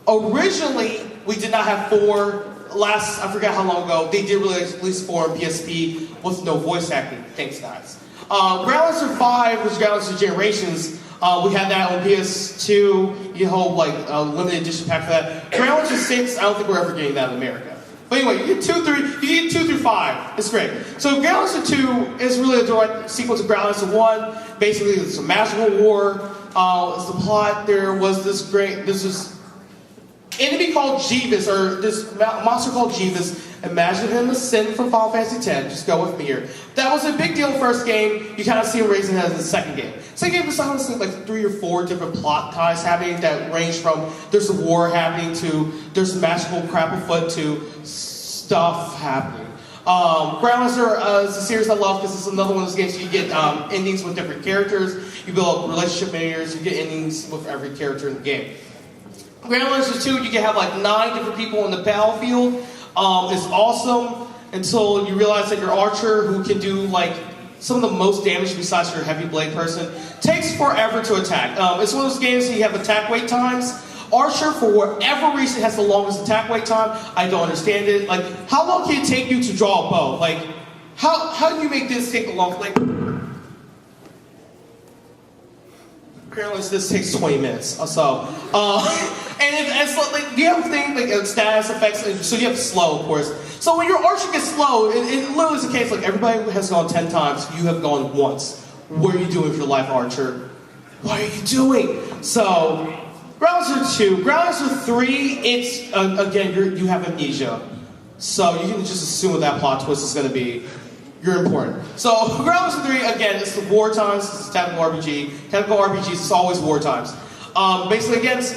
Originally, we did not have 4. I forgot how long ago, they did release 4 on PSP with no voice acting. Thanks, guys. Ground Lancer 5 was Ground Lancer Generations. We had that on PS2. You hold limited edition pack for that. Ground Lancer 6, I don't think we're ever getting that in America. But anyway, you get 2 through 5. It's great. So Ground Lancer 2 is really a direct sequel to Ground Lancer 1. Basically, it's a magical war. It's the plot. There was this enemy called Jeeves, or this monster called Jeeves. Imagine him as Sin from Final Fantasy X. Just go with me here. That was a big deal in the first game. You kind of see him raising it as the second game. Second game was honestly 3 or 4 different plot ties happening that range from there's a war happening to there's magical Crapplefoot to stuff happening. Ground Lancer is a series I love because it's another one of those games you get endings with different characters. You build up relationship managers. You get endings with every character in the game. Ground Lancer 2, you can have 9 different people in the battlefield. It's awesome until you realize that your archer, who can do some of the most damage besides your heavy blade person, takes forever to attack. It's one of those games where you have attack wait times. Archer, for whatever reason, has the longest attack wait time. I don't understand it. How long can it take you to draw a bow? How do you make this take a long? Apparently, this takes 20 minutes or so. And it's you have things status effects, and so you have slow, of course. So when your archer gets slow, it literally is the case. Everybody has gone 10 times, you have gone once. What are you doing with your life, archer? What are you doing? So, Ground Lancer 2, Ground Lancer 3, it's again you have amnesia, so you can just assume what that plot twist is going to be. You're important. So, Ground Lancer 3, again, it's the war times. It's a tactical RPG. Tactical RPGs, it's always war times. Basically, again, it's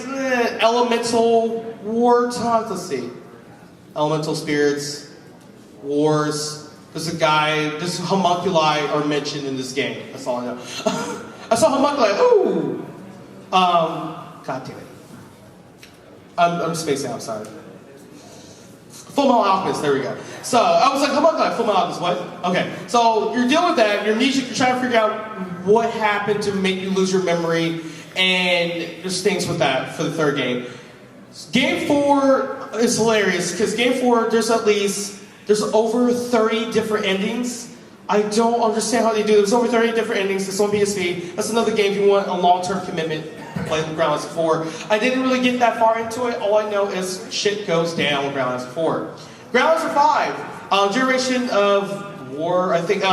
elemental war times. Let's see. Elemental spirits, wars. There's homunculi are mentioned in this game. That's all I know. I saw homunculi. Ooh. God damn it. I'm spacing out, sorry. Full Metal Alchemist, there we go. So, I was like, come on, Full Metal Alchemist, what? Okay, so you're dealing with that, you're amnesic, you're trying to figure out what happened to make you lose your memory, and there's things with that for the third game. Game 4 is hilarious, because Game 4, there's over 30 different endings. I don't understand how they do it. There's over 30 different endings. It's on PSP. That's another game if you want a long-term commitment. Play with Groundless 4. I didn't really get that far into it. All I know is shit goes down with Groundless 4. Groundless 5, Generation of War, I think.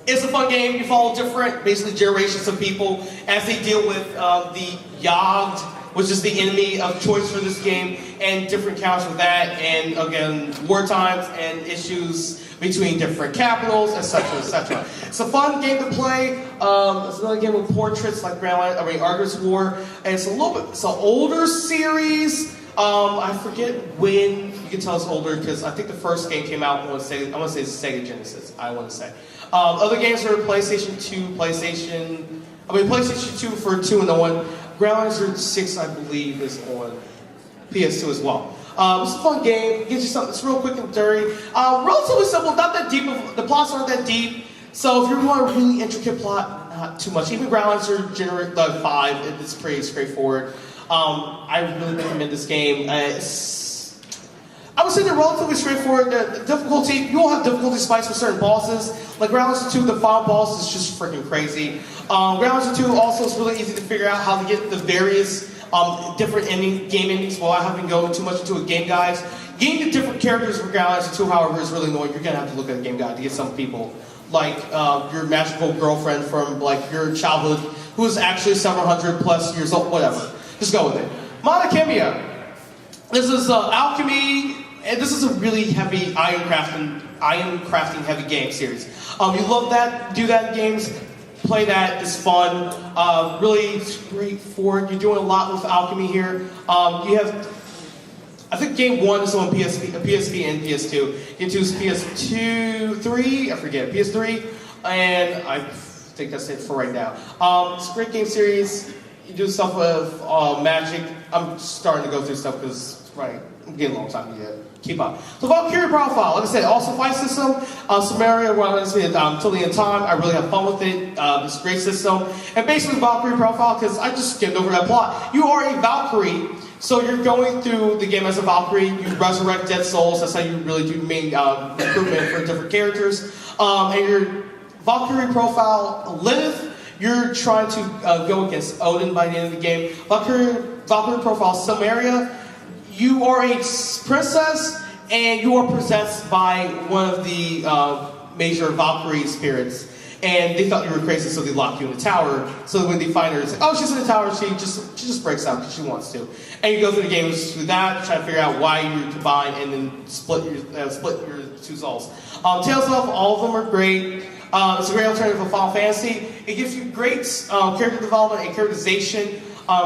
It's a fun game. You follow different, basically, generations of people as they deal with the Yogg, which is the enemy of choice for this game, and different counts with that, and again, war times and issues between different capitals, etc., etc. It's a fun game to play. It's another game with portraits like Argus War, and it's an older series. I forget when you can tell it's older because I think the first game came out. I want to say Sega Genesis. I want to say other games are PlayStation 2, PlayStation 2 for 2 and 1. Groundless 6, I believe, is on PS2 as well. It's a fun game. It gives you something that's real quick and dirty. Relatively simple, not that deep. The plots aren't that deep. So if you want a really intricate plot, not too much. Even Groundless 5, it's pretty straightforward. I really recommend this game. I would say they're relatively straightforward. The difficulty, you will have difficulty spikes with certain bosses. Like Groundless 2, the final boss is just freaking crazy. Groundless 2 also is really easy to figure out how to get the various different game endings without having to go too much into a game guide. Getting the different characters for Groundless 2, however, is really annoying. You're going to have to look at a game guide to get some people. Like your magical girlfriend from like your childhood who is actually several hundred plus years old, whatever. Just go with it. Monokemia. This is alchemy, and this is a really heavy iron crafting heavy game series. You love that, do that in games, play that, it's fun. Really straightforward. You're doing a lot with alchemy here. You have, I think game 1 is on PSP and PS2. Game 2 is PS2, 3, I forget, PS3, and I think that's it for right now. It's a great game series. You do stuff with magic. I'm starting to go through stuff because, right, I'm getting a long time to keep up. So Valkyrie profile, like I said, also fight system. Samaria, where I'm going to till the end of time. I really have fun with it. It's a great system. And basically Valkyrie profile, because I just skimmed over that plot. You are a Valkyrie, so you're going through the game as a Valkyrie. You resurrect dead souls. That's how you really do main recruitment for different characters. And your Valkyrie profile, Lilith, you're trying to go against Odin by the end of the game. Valkyrie profile, Samaria, you are a princess, and you are possessed by one of the major Valkyrie spirits. And they thought you were crazy, so they locked you in a tower. So when they find her, it's like, oh, she's in the tower. She just breaks out because she wants to. And you go through the game through that, try to figure out why you combine and then split your two souls. Tales of all of them are great. It's a great alternative to Final Fantasy. It gives you great character development and characterization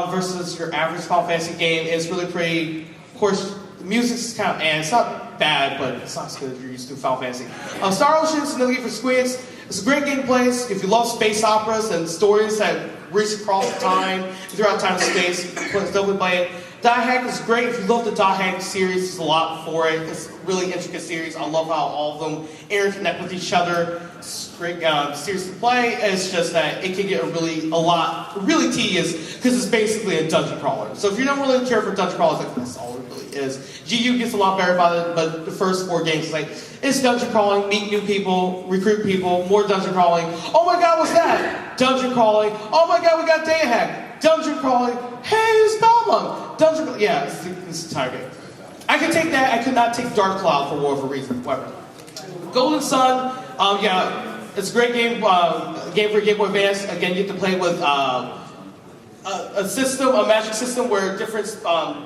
versus your average Final Fantasy game. It's really pretty. Of course, the music's kind of, and it's not bad, but it's not as good as you're used to Final Fantasy. Star Ocean is another game for Squids. It's a great game to play. If you love space operas and stories that reach across time, throughout time and space, definitely play it. Die Hack is great. If you love the Die Hack series, there's a lot for it. It's a really intricate series. I love how all of them interconnect with each other. It's a great series to play. It's just that it can get really tedious because it's basically a dungeon crawler. So if you don't really care for dungeon crawlers, like that's all it really is. GU gets a lot better about it, but the first 4 games, it's dungeon crawling, meet new people, recruit people, more dungeon crawling. Oh my God, what's that? Dungeon crawling. Oh my God, we got Die Hack. Dungeon crawling. Hey, it's Belmont. Dungeon crawling. Yeah, it's the entire game. I could take that. I could not take Dark Cloud for whatever reason. Whatever. Golden Sun. It's a great game. Game for Game Boy Advance. Again, you get to play with a magic system where different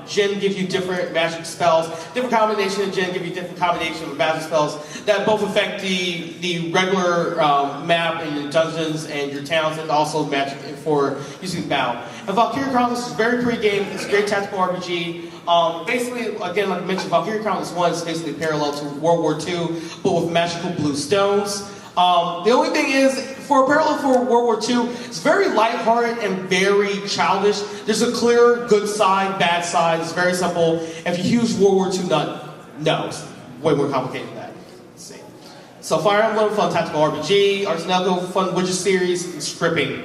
Jin give you different magic spells. Different combination of Jin give you different combination of magic spells that both affect the regular map and your dungeons and your towns, and also magic for using battle. And Valkyrie Chronicles is a very pretty game. It's a great tactical RPG. Basically, again, like I mentioned, Valkyrie Chronicles 1 is basically parallel to World War II, but with magical blue stones. The only thing is, for a parallel for World War II, it's very lighthearted and very childish. There's a clear good side, bad side. It's very simple. If you're a huge World War II nut, no, it's way more complicated than that. Let's see. So Fire Emblem, fun tactical RPG. Arsenal, fun Witcher series, and stripping,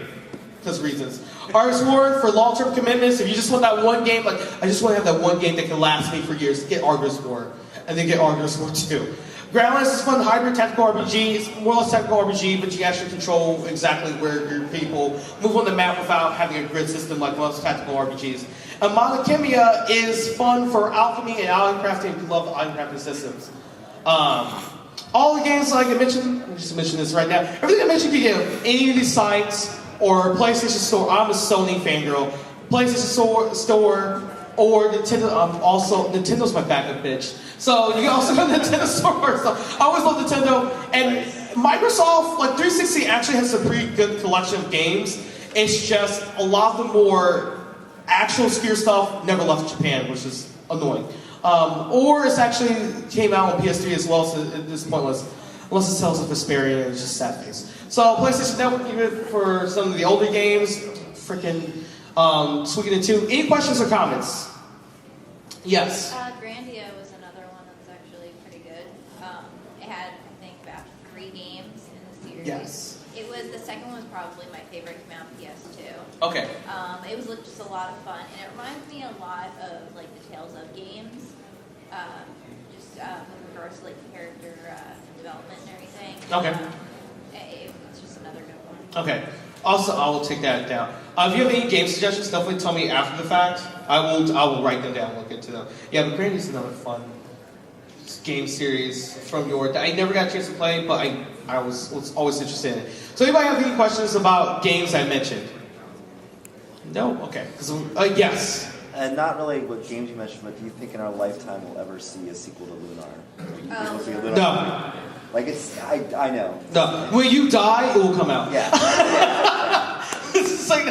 because reasons. Artist War for long-term commitments. If you just want that one game, like I just want to have that one game that can last me for years, get Artist War, and then get Artist War 2. Groundless is fun hybrid tactical RPG. It's more or less tactical RPG, but you actually control exactly where your people move on the map without having a grid system like most tactical RPGs. And Monokemia is fun for alchemy and island crafting if you love island crafting systems. All the games like I mentioned, let me just mention this right now. Everything I mentioned you can get on any of these sites or PlayStation Store. I'm a Sony fangirl. PlayStation Store or Nintendo. Nintendo's my backup bitch. So you can also go to Nintendo Store. So I always love Nintendo. And Microsoft, like 360 actually has a pretty good collection of games. It's just a lot of the more actual obscure stuff never left Japan, which is annoying. Or it's actually came out on PS3 as well, so it's pointless. Unless it sells a Vesperia, it's just sad face. So PlayStation Network, even for some of the older games, freaking Suikoden 2. Any questions or comments? Yes. Grandia was another one that was actually pretty good. It had, I think, about 3 games in the series. Yes. The second one was probably my favorite to come out on PS2. Okay. It was just a lot of fun, and it reminds me a lot of like the Tales of games, with regards to like character development and everything. Okay. It's just another good one. Okay. Also, I will take that down. If you have any game suggestions, definitely tell me after the fact. I will write them down and look into them. Yeah, but Granny's another fun game series from your. I never got a chance to play, but I was always interested in it. So, anybody have any questions about games I mentioned? No? Okay. Yes. And not really what games you mentioned, but do you think in our lifetime we'll ever see a sequel to Lunar? Do you think we'll see a Lunar? No. Like I know. No. When you die, it will come out. Yeah. It's just like,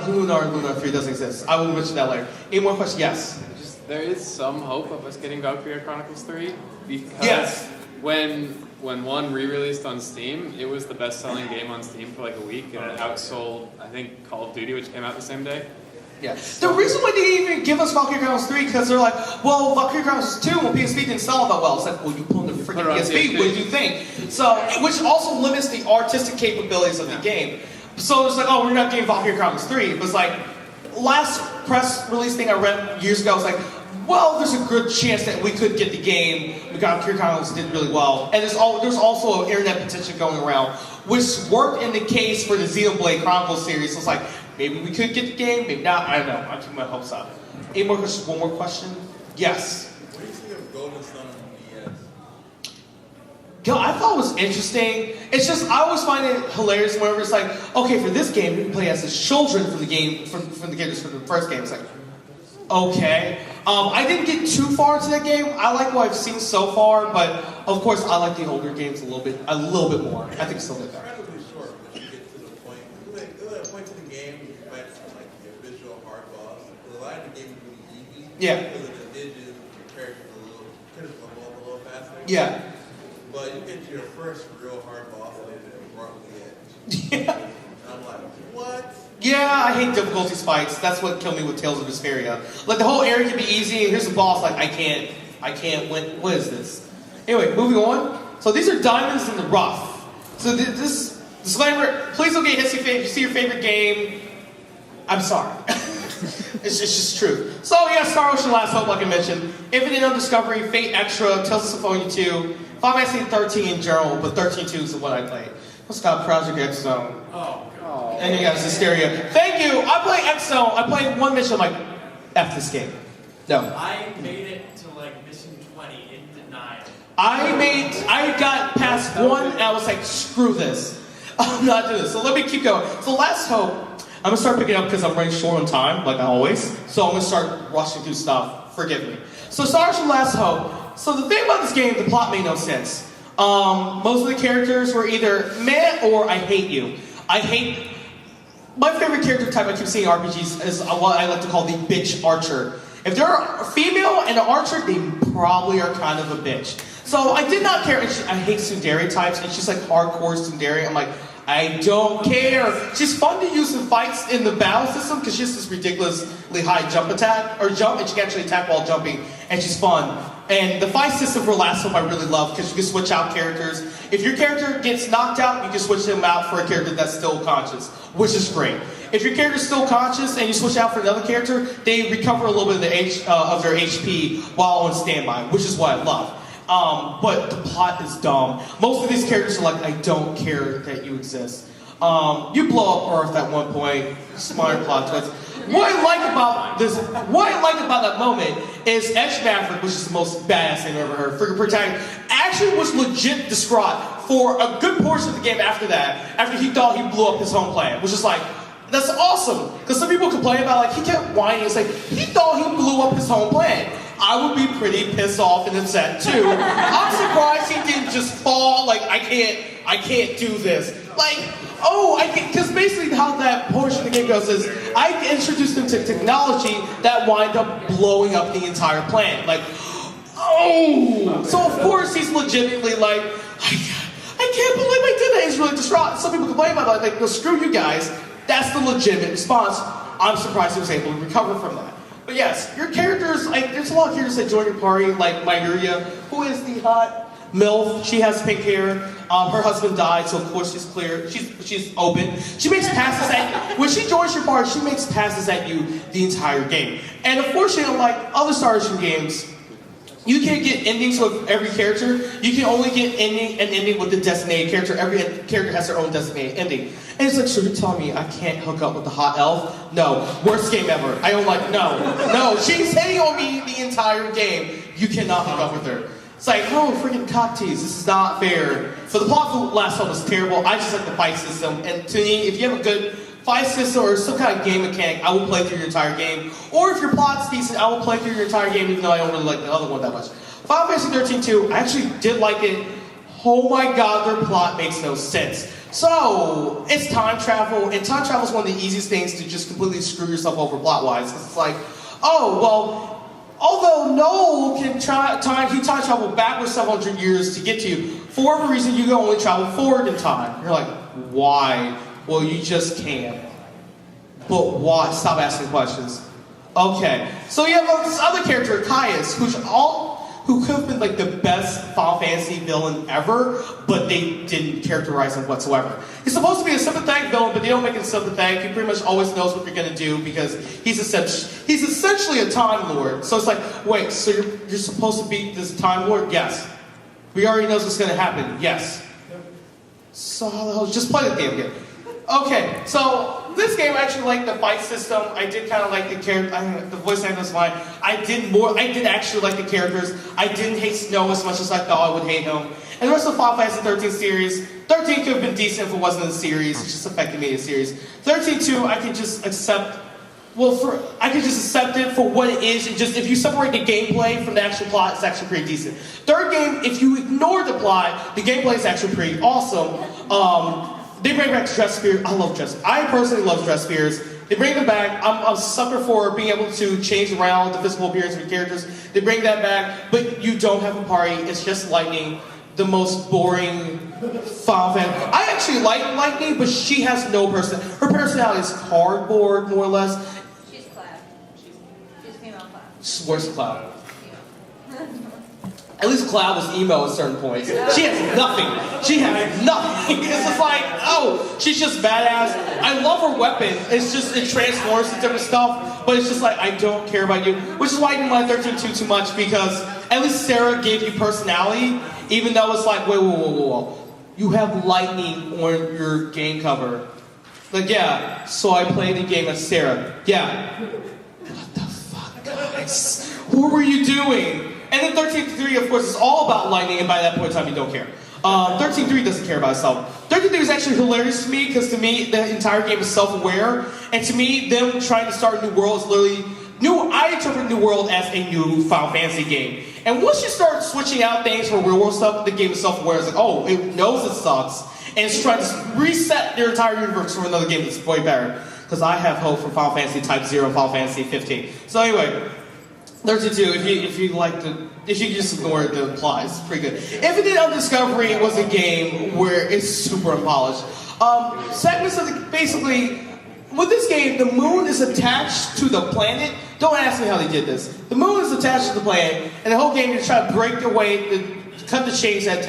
Lunar 3 doesn't exist. I will mention that later. Any more questions? Yes. There is some hope of us getting Valkyria Chronicles 3 because Yes. when 1 re-released on Steam, it was the best-selling game on Steam for like a week, and it outsold, I think, Call of Duty, which came out the same day. Yeah. The reason why they didn't even give us Valkyrie Chronicles 3 because they're like, well, Valkyrie Chronicles 2 on PSP didn't sell all that well. It's like, well, you pulled the freaking PSP. What do you think? So, which also limits the artistic capabilities of the game. So it's like, oh, we're not getting Valkyrie Chronicles 3. It was like, last press release thing I read years ago was like, well, there's a good chance that we could get the game. Valkyrie Chronicles did really well. And there's also an internet petition going around, which worked in the case for the Xenoblade Chronicles series. So it's like, maybe we could get the game, maybe not. I don't know. I'm keeping my hopes up. Any more questions? One more question? Yes. What do you think of Golden Sun on DS? Yo, I thought it was interesting. It's just, I always find it hilarious whenever it's like, okay, for this game, you can play as the children from the game, from the characters from the first game. It's like, okay. I didn't get too far into that game. I like what I've seen so far, but of course, I like the older games a little bit more. I think it's still good though. Incredibly short, but you get to the point. There's a point to the game where you fight like the official hard boss. Because a lot of the game is really easy. Yeah. Because of the digits, your character's a little faster. Yeah. But you get to your first real hard boss and it abruptly ends. Yeah. And I'm like, what? Yeah, I hate difficulty spikes. That's what killed me with Tales of Vesperia. Like the whole area can be easy, and here's a boss. Like I can't win. What is this? Anyway, moving on. So these are diamonds in the rough. So this disclaimer: please don't get hissy fit. If you see your favorite game, I'm sorry. It's just true. So yeah, Star Ocean Last Hope, like I mentioned, Infinite Undiscovery, Fate Extra, Tales of Symphonia 2, Final Fantasy 13 in general, but 13.2 is the one I played. What's got Project X Zone? Oh. And you guys hysteria. Thank you. I play X Zone. I played one mission. I'm like, F this game. No. I made it to like mission 20 in denial. I got past 1 and I was like, screw this. I'm not doing this. So let me keep going. So Last Hope, I'm gonna start picking up because I'm running short on time, like I always. So I'm gonna start rushing through stuff. Forgive me. So Star Ocean Last Hope. So the thing about this game, the plot made no sense. Most of the characters were either meh or I hate you. My favorite character type I keep seeing in RPGs is what I like to call the bitch archer. If they're a female and an archer, they probably are kind of a bitch. So I did not care. I hate tsundere types. It's just like hardcore tsundere. I'm like, I don't care. She's fun to use in fights in the battle system because she has this ridiculously high jump attack, or jump, and she can actually attack while jumping, and she's fun. And the fight system for Last Hope I really love because you can switch out characters. If your character gets knocked out, you can switch them out for a character that's still conscious, which is great. If your character's still conscious and you switch out for another character, they recover a little bit of their HP while on standby, which is what I love. But the plot is dumb. Most of these characters are like, I don't care that you exist. You blow up Earth at one point. Smart plot twist. What I like about that moment is Edge Maverick, which is the most badass thing I've ever heard. Freaking protagonist actually was legit distraught for a good portion of the game after that. After he thought he blew up his home planet, which is like, that's awesome. Because some people complain about like he kept whining. It's like he thought he blew up his home planet. I would be pretty pissed off and upset too. I'm surprised he didn't just fall. Like I can't do this. Like because basically how that portion of the game goes is I introduced him to technology that wind up blowing up the entire planet. Like so of course he's legitimately like I can't believe I did that. He's really distraught. Some people complain about it. Like no, screw you guys. That's the legitimate response. I'm surprised he was able to recover from that. But yes, your characters, like, there's a lot of characters that join your party, like Mayuria, who is the hot MILF. She has pink hair. Her husband died, so of course she's clear. She's open. She makes passes at when she joins your party, she makes passes at you the entire game. And unfortunately, unlike other Star Ocean games, you can't get endings with every character. You can only get an ending with the designated character. Every character has their own designated ending. And it's like, so you're telling me I can't hook up with the hot elf? No. Worst game ever. I don't like, no. She's hitting on me the entire game. You cannot hook up with her. It's like, oh, freaking cock tease. This is not fair. So the plot for Last Hope was terrible. I just like the fight system. And to me, if you have a good fight system or some kind of game mechanic, I will play through your entire game. Or if your plot's decent, I will play through your entire game, even though I don't really like the other one that much. Final Fantasy 13 2, I actually did like it. Oh my god, their plot makes no sense. So, it's time travel, and time travel is one of the easiest things to just completely screw yourself over plot-wise. It's like, oh, well, although Noel can time travel backwards 700 years to get to you, for whatever reason, you can only travel forward in time. You're like, why? Well, you just can't. But why? Stop asking questions. Okay, so you have this other character, Caius, who could have been like the best Final Fantasy villain ever, but they didn't characterize him whatsoever. He's supposed to be a sympathetic villain, but they don't make him sympathetic. He pretty much always knows what you're gonna do because he's essentially a Time Lord. So it's like, wait, so you're supposed to beat this Time Lord? Yes. We already knows what's gonna happen. Yes. So just play the game again. Okay, so this game I actually like the fight system. I did kind of like the character. The voice acting was fine. I did actually like the characters. I didn't hate Snow as much as I thought I would hate him. And the rest of the Final Fantasy 13 series, 13 could have been decent if it wasn't in the series. It just affected me in the series. 13-2, I can just accept. I can just accept it for what it is. And just if you separate the gameplay from the actual plot, it's actually pretty decent. Third game, if you ignore the plot, the gameplay is actually pretty awesome. They bring back Dress Spears. I love Dress. I personally love Dress Spears. They bring them back. I'm a sucker for being able to change around the physical appearance of your characters. They bring that back, but you don't have a party. It's just Lightning, the most boring Final Fantasy. I actually like Lightning, but she has no person. Her personality is cardboard, more or less. She's Cloud. She's female Cloud. Where's Cloud? At least Cloud was emo at certain points. She has nothing. She has nothing. It's just like, oh, she's just badass. I love her weapon. It's just, it transforms to different stuff, but it's just like, I don't care about you. Which is why I didn't like 13-2 too much, because at least Sarah gave you personality, even though it's like, wait, whoa. You have Lightning on your game cover. Like, yeah, so I played the game as Sarah. Yeah. What the fuck, guys? What were you doing? And then 13-3, of course, is all about Lightning, and by that point in time, you don't care. 13-3 doesn't care about itself. 13-3 is actually hilarious to me, because to me, the entire game is self-aware, and to me, them trying to start a new world is literally I interpret New World as a new Final Fantasy game. And once you start switching out things for real world stuff, the game is self-aware. It's like, oh, it knows it sucks, and it's trying to reset their entire universe for another game that's way better. Because I have hope for Final Fantasy Type 0 and Final Fantasy 15. So anyway, 32, if you like to, if you just ignore the implies, it's pretty good. Infinite Undiscovery was a game where it's super unpolished. Segments of the, basically, with this game, the moon is attached to the planet. Don't ask me how they did this. The moon is attached to the planet, and the whole game you're trying to break their way, to cut the chains that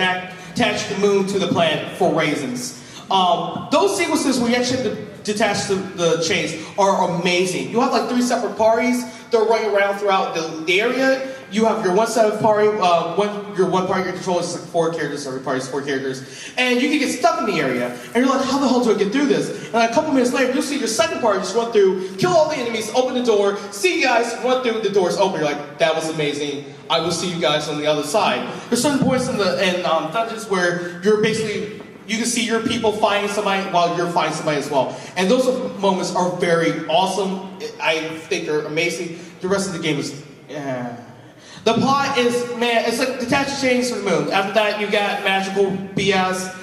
attach the moon to the planet for raisins. Those sequences where you actually have to detach the chains are amazing. You have like 3 separate parties. They're running around throughout the area. You have your one set of party, one party you control is like 4 characters, every party is 4 characters. And you can get stuck in the area, and you're like, how the hell do I get through this? And a couple minutes later, you'll see your second party just run through, kill all the enemies, open the door, see you guys, run through, the door's open. You're like, that was amazing. I will see you guys on the other side. There's certain points in dungeons where you're basically, you can see your people fighting somebody while you're fighting somebody as well. And those moments are very awesome. I think they're amazing. The rest of the game is, The plot is, man, it's like detach the chains from the moon. After that, you got magical BS.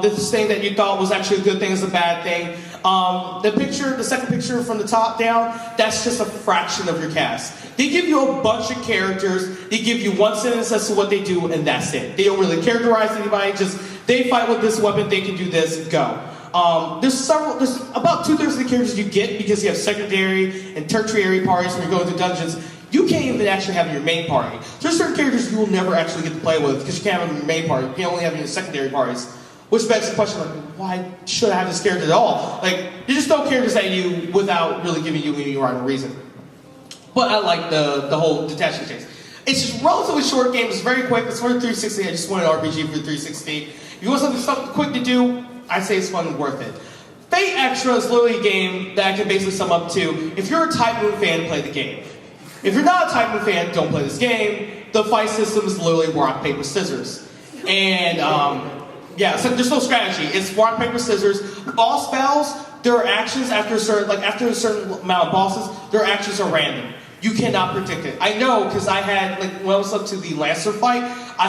This thing that you thought was actually a good thing is a bad thing. The second picture from the top down, that's just a fraction of your cast. They give you a bunch of characters. They give you one sentence as to what they do, and that's it. They don't really characterize anybody. Just they fight with this weapon. They can do this. Go. There's about 2/3 of the characters you get because you have secondary and tertiary parties when you're going through dungeons. You can't even actually have your main party. There's certain characters you will never actually get to play with because you can't have your main party. You can only have your secondary parties. Which begs the question, like, why should I have this character at all? Like, you just throw characters at you without really giving you any rhyme or reason. But I like the whole detachment chase. It's just a relatively short game. It's very quick. It's for 360. I just wanted an RPG for 360. If you want something quick to do, I'd say it's fun and worth it. Fate Extra is literally a game that I can basically sum up to, if you're a Type Moon fan, play the game. If you're not a Type Moon fan, don't play this game. The fight system is literally rock, paper, scissors. And, yeah, so there's no strategy. It's rock, paper, scissors. Boss battles, their actions after a certain amount of bosses, their actions are random. You cannot predict it. I know, because I had, like, when I was up to the Lancer fight, I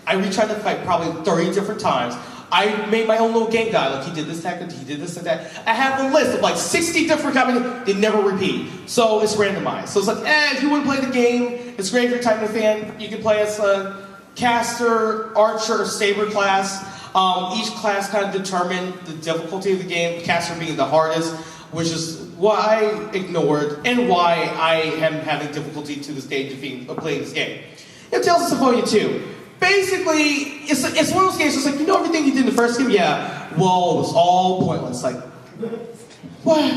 retried the fight probably 30 different times. I made my own little game guide, like he did this tactic, he did this and that. I have a list of like 60 different combinations, they never repeat. So it's randomized. So it's like, if you want to play the game, it's great if you're a Type of fan. You can play as a caster, archer, or saber class. Each class kind of determined the difficulty of the game, caster being the hardest, which is what I ignored and why I am having difficulty to this day playing this game. And Tales of Symphonia 2. Basically, it's one of those games, it's like, you know everything you did in the first game? Yeah. Well, it was all pointless. Like, what?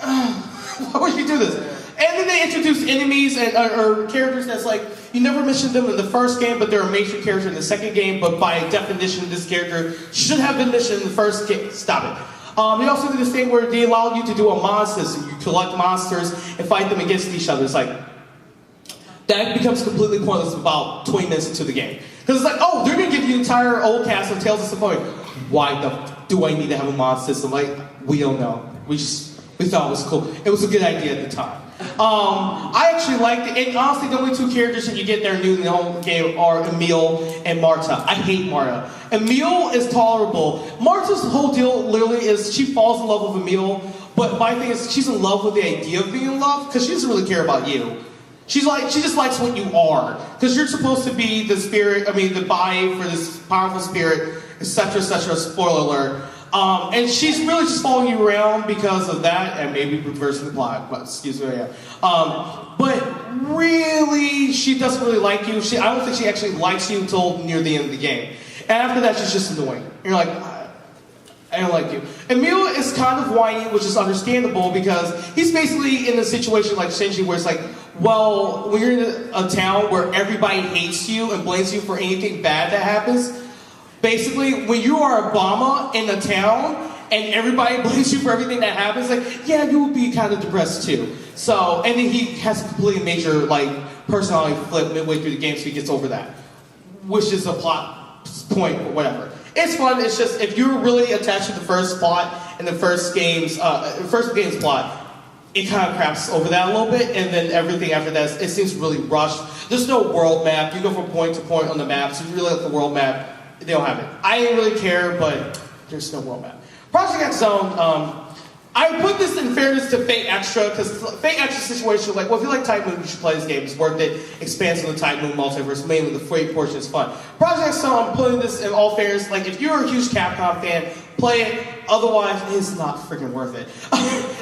Why would you do this? And then they introduce enemies or characters that's like, you never mentioned them in the first game, but they're a major character in the second game, but by definition, this character should have been mentioned in the first game. Stop it. They also do this thing where they allow you to do a mod system. You collect monsters and fight them against each other. It's like, that becomes completely pointless about 20 minutes into the game. Because it's like, oh, they're going to give you the entire old cast of Tales of Symphonia. Why the do I need to have a mod system? Like, we don't know. We thought it was cool. It was a good idea at the time. I actually liked it. And honestly, the only 2 characters that you get that are new in the whole game are Emile and Marta. I hate Marta. Emile is tolerable. Marta's whole deal literally is she falls in love with Emile. But my thing is she's in love with the idea of being in love because she doesn't really care about you. She just likes what you are. Because you're supposed to be the spirit, the body for this powerful spirit, etc., etc., spoiler alert. And she's really just following you around because of that, and maybe reversing the plot, but excuse me, yeah. But really, she doesn't really like you. I don't think she actually likes you until near the end of the game. And after that, she's just annoying. You're like, I don't like you. Emile is kind of whiny, which is understandable because he's basically in a situation like Shinji where it's like, well, when you're in a town where everybody hates you and blames you for anything bad that happens, basically, when you are Obama in a town and everybody blames you for everything that happens, like, yeah, you will be kind of depressed too. So, and then he has a completely major, like, personality flip midway through the game, so he gets over that. Which is a plot point or whatever. It's fun, it's just, if you're really attached to the first plot and the first game's plot, it kind of craps over that a little bit, and then everything after that, it seems really rushed. There's no world map. You go from point to point on the map, so if you really like the world map, they don't have it. I didn't really care, but there's no world map. Project X Zone, I put this in fairness to Fate Extra, because Fate Extra situation, like, well, if you like Type Moon, you should play this game. It's worth it. Expands on the Type Moon multiverse. Mainly the Fate portion is fun. Project Sun, I'm putting this in all fairness. Like, if you're a huge Capcom fan, play it. Otherwise, it's not freaking worth it.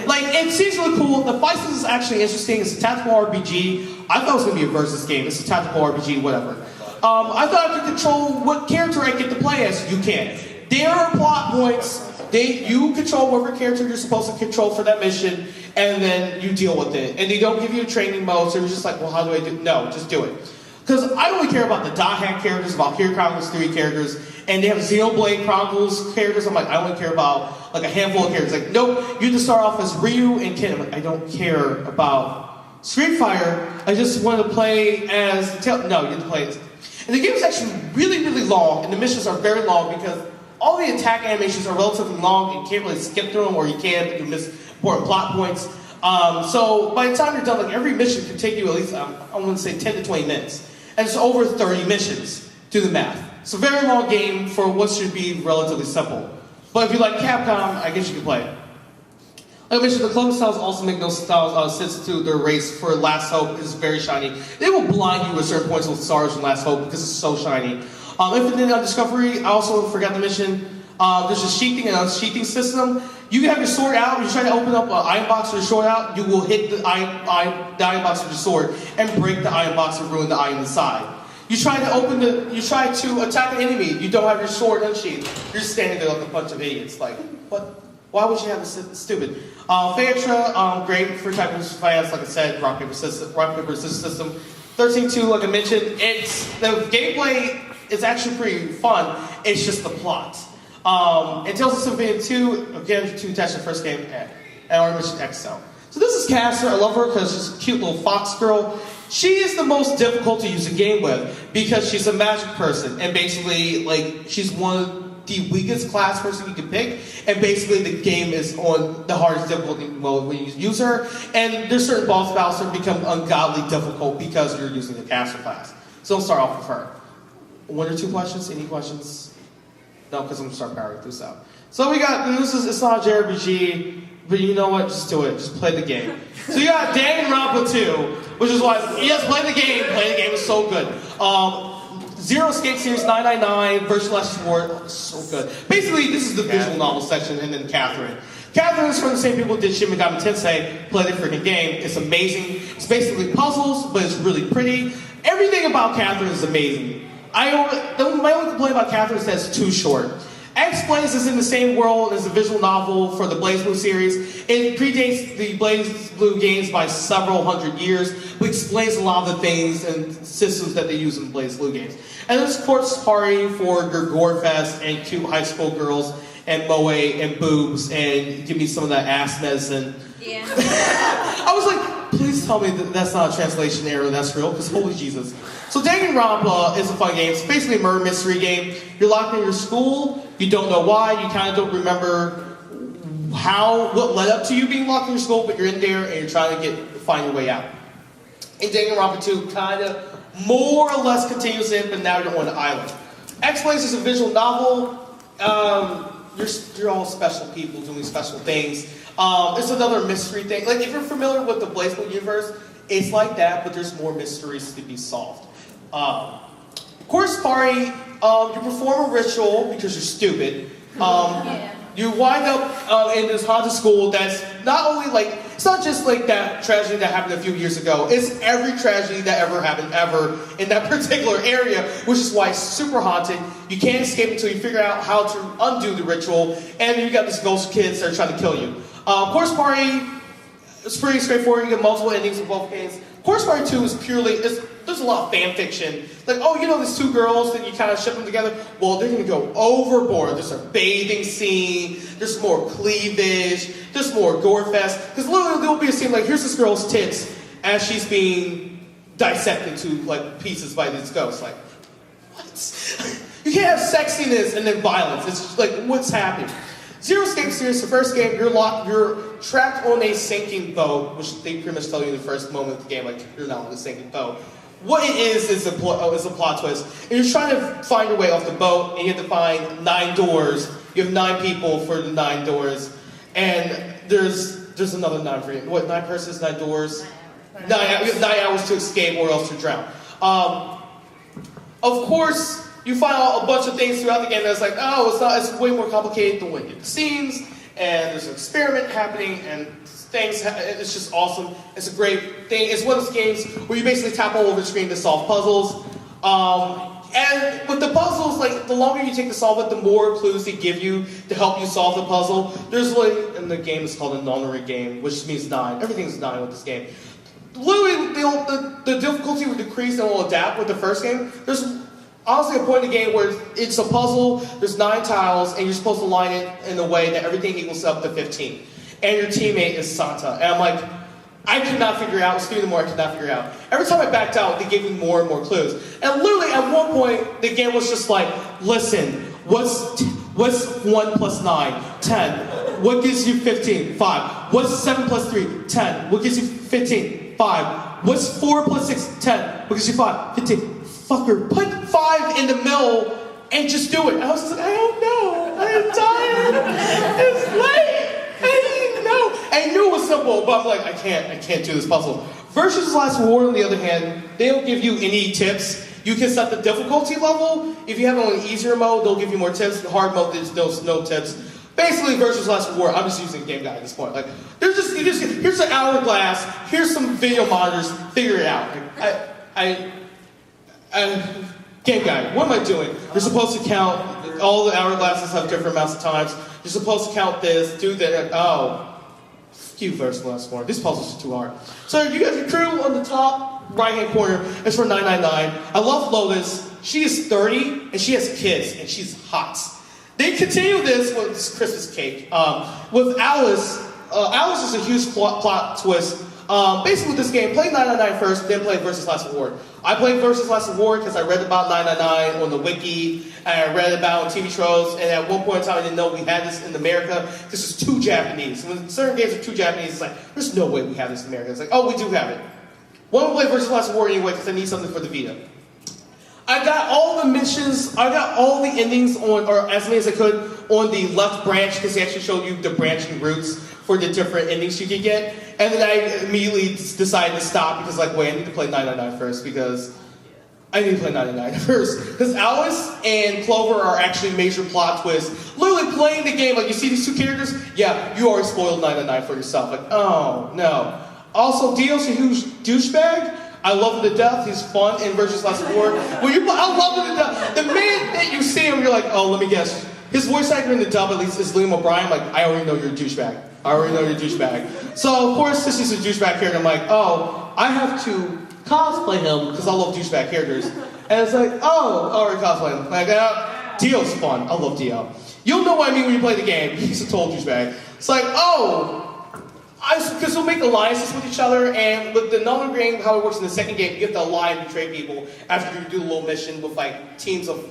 Like, it seems really cool. The fight system is actually interesting. It's a tactical RPG. I thought it was going to be a versus game. It's a tactical RPG, whatever. I thought I could control what character I get to play as. You can. There are plot points. You control whatever character you're supposed to control for that mission, and then you deal with it. And they don't give you a training mode, so you're just like, well, how do I do it? No, just do it. Because I only care about the Dot Hack characters, Valkyria Chronicles 3 characters, and they have Xenoblade Chronicles characters. I'm like, I only care about like a handful of characters. Like, nope, you just start off as Ryu and Ken. I'm like, I don't care about Street Fighter. I just want to play as... No, you have to play as... And the game is actually really, really long, and the missions are very long because all the attack animations are relatively long. You can't really skip through them, or you can, but you miss important plot points. So by the time you're done, like every mission can take you at least, I want to say 10 to 20 minutes. And it's over 30 missions. Do the math. It's a very long game for what should be relatively simple. But if you like Capcom, I guess you can play it. Like I mentioned, the clothing styles also make no sense to their race. For Last Hope is very shiny. They will blind you at certain points with stars in Last Hope because it's so shiny. Infinite Discovery, I also forgot to mention, there's a sheathing and unsheathing system. You can have your sword out, you try to open up an iron box with your sword out, you will hit the iron box with your sword and break the iron box and ruin the iron inside. You try to attack an enemy, you don't have your sword unsheathed. You're standing there like a bunch of idiots. Like, what? Why would you have this stupid? Fate Extra, great for Type Moon fans, like I said, rock, paper, scissors system. 13-2, like I mentioned, the gameplay is actually pretty fun. It's just the plot. In Tales of Symphonia 2, again, to attach the first game, and I mentioned Excel. So this is Caster. I love her because she's a cute little fox girl. She is the most difficult to use a game with because she's a magic person, and basically, like, she's one of the weakest class person you can pick, and basically the game is on the hardest difficulty mode when you use her, and there's certain boss battles that become ungodly difficult because you're using the caster class. So don't start off with her. One or two questions? Any questions? No, because I'm going to start powering through stuff. So we got, it's not a JRPG, but you know what? Just do it. Just play the game. So you got Danganronpa 2, which is why, yes, play the game. Play the game. It's so good. Zero Escape Series 999, Virtual Last War, so good. Basically, this is the visual novel section, and then Catherine. Catherine is from the same people who did Shin Megami Tensei. Play the freaking game. It's amazing. It's basically puzzles, but it's really pretty. Everything about Catherine is amazing. My only complaint about Catherine is that it's too short. X-Blaze is in the same world as the visual novel for the Blaze Blue series. It predates the Blaze Blue games by several hundred years, but explains a lot of the things and systems that they use in the Blaze Blue games. And there's Corpse Party for your gore fest and cute high school girls and moe and boobs and give me some of that ass medicine. Yeah. I was like, please tell me that that's not a translation error, that's real, because holy Jesus. So Danganronpa is a fun game. It's basically a murder mystery game. You're locked in your school. You don't know why. You kind of don't remember what led up to you being locked in your school, but you're in there and you're trying to find your way out. In Danganronpa 2, kind of more or less continues in, but now you're on an island. X-Blaze is a visual novel. You're all special people doing special things. It's another mystery thing. Like, if you're familiar with the Blaze Blue universe, it's like that, but there's more mysteries to be solved. Corpse Party, you perform a ritual because you're stupid. You wind up in this haunted school that's not only like, it's not just like that tragedy that happened a few years ago. It's every tragedy that ever happened ever in that particular area, which is why it's super haunted. You can't escape until you figure out how to undo the ritual, and you got these ghost kids that are trying to kill you. Corpse Party, it's pretty straightforward. You get multiple endings in both games. Corpse Party 2 is purely, there's a lot of fan fiction. Like, oh, you know these two girls, then you kind of ship them together. Well, they're going to go overboard. There's a bathing scene. There's more cleavage. There's more gore fest. Because literally there will be a scene like, here's this girl's tits as she's being dissected to like pieces by these ghosts. Like, what? You can't have sexiness and then violence. It's just like, what's happening? Zero Escape Series, the first game, you're trapped on a sinking boat, which they pretty much tell you in the first moment of the game, like, you're not on a sinking boat. What it is a plot twist. And you're trying to find your way off the boat, and you have to find 9 doors. You have 9 people for the 9 doors. And there's another 9 for you. What, 9 persons, 9 doors? 9 hours to escape or else to drown. Of course, you find out a bunch of things throughout the game that's like, it's way more complicated than what it seems, and there's an experiment happening, and it's just awesome. It's a great thing. It's one of those games where you basically tap all over the screen to solve puzzles. And with the puzzles, like, the longer you take to solve it, the more clues they give you to help you solve the puzzle. There's and the game is called a nonary game, which means 9. Everything's 9 with this game. Literally, the difficulty will decrease and will adapt with the first game. There's honestly a point in the game where it's a puzzle, there's 9 tiles, and you're supposed to line it in a way that everything equals up to 15. And your teammate is Santa. And I'm like, I could not figure out, excuse me, more, I could not figure out. Every time I backed out, they gave me more and more clues. And literally, at one point, the game was just like, listen, what's 1 plus 9? 10. What gives you 15? 5. What's 7 plus 3? 10. What gives you 15? 5. What's 4 plus 6? 10. What gives you 5? 15. Fucker, put 5 in the middle and just do it. I was just like, I don't know. I am tired. It's late. I didn't know. I knew it was simple, but I'm like, I can't do this puzzle. Versus Last War, on the other hand, they don't give you any tips. You can set the difficulty level. If you have it on easier mode, they'll give you more tips. In hard mode, there's no tips. Basically, versus Last War, I'm just using Game Guide at this point. Like, here's an hourglass, here's some video monitors, figure it out. Game Guide, what am I doing? You're supposed to count, all the hourglasses have different amounts of times. You're supposed to count this, do that, you versus Last War. These puzzles are too hard. So you got your crew on the top right-hand corner. It's for $9.99. I love Lotus. She is 30, and she has kids, and she's hot. They continue this with this Christmas cake. With Alice, Alice is a huge plot twist. Basically with this game, play 999 first, then play Versus Last War. I played Versus Last War because I read about 999 on the wiki, and I read about on TV shows, and at one point in time I didn't know we had this in America. This is too Japanese. When certain games are too Japanese, it's like, there's no way we have this in America. It's like, oh, we do have it. Won't play Versus Last War anyway because I need something for the Vita. I got all the missions, I got all the endings on, or as many as I could, on the left branch because they actually showed you the branching routes for the different endings you could get. And then I immediately decided to stop because, like, wait, I need to play 999 first because I need to play 999 first. Because Alice and Clover are actually major plot twists. Literally playing the game, like, you see these two characters? Yeah, you already spoiled 999 for yourself. Like, oh, no. Also, Dio's a huge douchebag. I love him to death. He's fun in Versus Last War. I love him to death. The minute that you see him, you're like, oh, let me guess. His voice actor in the dub, at least, is Liam O'Brien. Like, I already know you're a douchebag. I already know you're a douchebag. So, of course, since he's a douchebag character, I'm like, oh, I have to cosplay him because I love douchebag characters. And it's like, oh, I already cosplay him. Like, Dio's fun. I love Dio. You'll know what I mean when you play the game. He's a total douchebag. It's like, oh, because we'll make alliances with each other, and with the normal game, how it works in the second game, you have to ally and betray people after you do a little mission with, like, teams of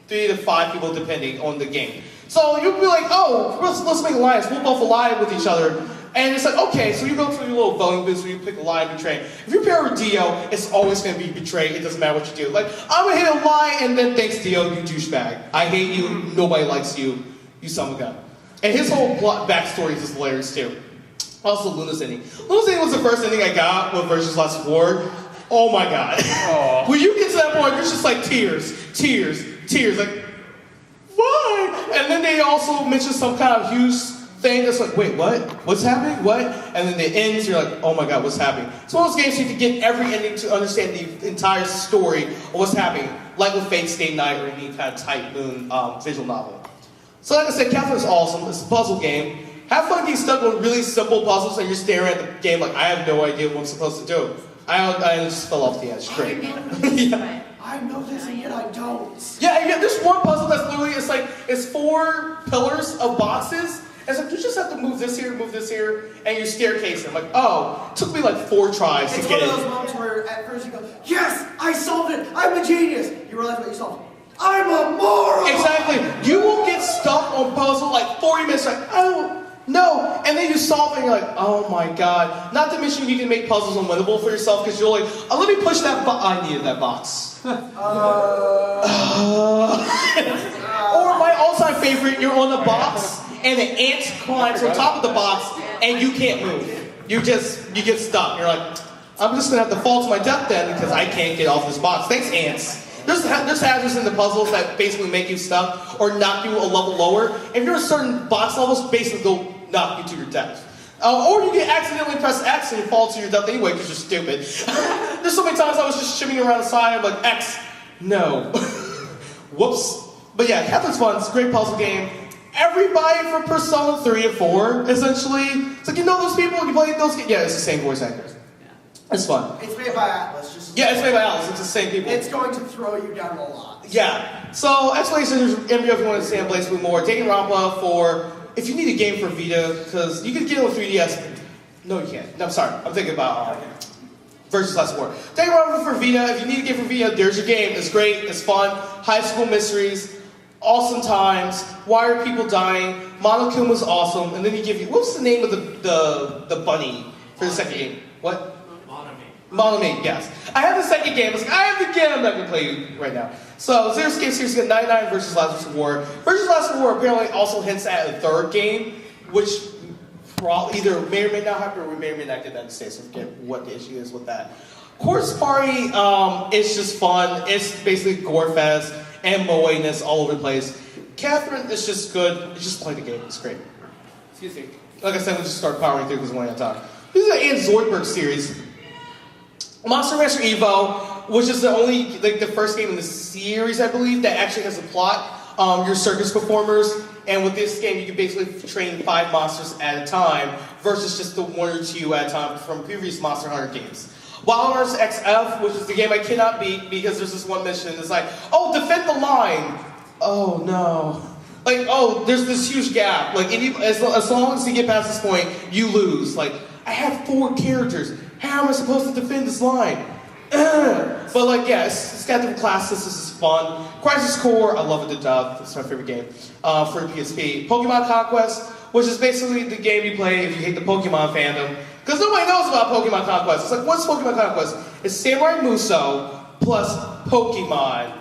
3 to 5 people depending on the game. So you'll be like, oh, let's make alliance. We'll both ally with each other. And it's like, okay, so you go through your little voting booth where you pick ally and betray. If you pair with Dio, it's always going to be betray. It doesn't matter what you do. Like, I'm going to hit a lie, and then thanks, Dio, you douchebag. I hate you. Nobody likes you. You son of a gun. And his whole backstory is just hilarious, too. Also, Luna's ending. Luna's ending was the first ending I got with Versus Last War. Oh my god. When you get to that point, it's just like tears. Like, why? And then they also mention some kind of huge thing that's like, wait, what? What's happening? What? And then it ends, you're like, oh my god, what's happening? It's one of those games you can get every ending to understand the entire story of what's happening. Like with Fate Stay Night or any kind of Type Moon visual novel. So like I said, Catherine's awesome. It's a puzzle game. Have fun getting stuck on really simple puzzles and you're staring at the game like, I have no idea what I'm supposed to do. I just fell off the edge. Great. Yeah. I know this and yet I don't. Yeah, there's one puzzle that's literally, it's 4 pillars of boxes. And so you just have to move this here, and you staircase it. I'm like, oh, it took me like 4 tries to get it. It's one of those moments where at first you go, yes, I solved it, I'm a genius. You realize what you solved. I'm a moron! Exactly. You will get stuck on puzzle like 40 minutes, like, oh, no. And then you solve it and you're like, oh my god. Not to mention you need to make puzzles unwinnable for yourself because you're like, oh, let me push that box. I needed that box. Or my all-time favorite, you're on the box and the ant climbs on top of the box and you can't move. You get stuck. You're like, I'm just gonna have to fall to my death then because I can't get off this box. Thanks, ants. There's hazards in the puzzles that basically make you stuck or knock you a level lower. If you're in certain box levels, basically they'll knock you to your death. Or you can accidentally press X and fall to your death anyway because you're stupid. There's so many times I was just shimmying around the side, I'm like, X, no. Whoops. But yeah, Catherine's fun. It's a great puzzle game. Everybody from Persona 3 and 4, essentially. It's like, you know those people? You play those games? Yeah, it's the same voice actors. It's fun. It's made by Atlas. Yeah, it's made by Atlas. It's the same people. It's going to throw you down a lot. Yeah. So, explanation, MBO if you want to understand Blazing more. Danganronpa for, if you need a game for Vita, because you can get it with 3DS. No, you can't. No, I'm sorry. I'm thinking about Versus Last War. Danganronpa for Vita. If you need a game for Vita, there's your game. It's great. It's fun. High school mysteries. Awesome times. Why are people dying? Monokuma was awesome. And then he give you, what's the name of the bunny for the second game? What? Monome, yes. I have the second game. I was like, I have the game. I'm not going to play you right now. So, Zero Escape Series got 99 versus Last War. Versus Last War apparently also hints at a third game, which either may or may not happen, or we may or may not get that in the States. I forget what the issue is with that. Corpse Party, it's just fun. It's basically gore fest and moe-ness all over the place. Catherine is just good. You just play the game. It's great. Excuse me. Like I said, we just start powering through because we're running out of time. This is the Anne Zoidberg series. Monster Rancher Evo, which is the only, like the first game in the series, I believe, that actually has a plot. You're circus performers, and with this game, you can basically train 5 monsters at a time versus just the 1 or 2 at a time from previous Monster Hunter games. Wild Hunters XF, which is the game I cannot beat because there's this one mission that's like, oh, defend the line. Oh no. Like, oh, there's this huge gap. Like, as long as you get past this point, you lose. Like, I have 4 characters. How am I supposed to defend this line? But like, yeah, it's got different classes. This is fun. Crisis Core, I love it to death. It's my favorite game for the PSP. Pokemon Conquest, which is basically the game you play if you hate the Pokemon fandom. Because nobody knows about Pokemon Conquest. It's like, what's Pokemon Conquest? It's Samurai Muso plus Pokemon.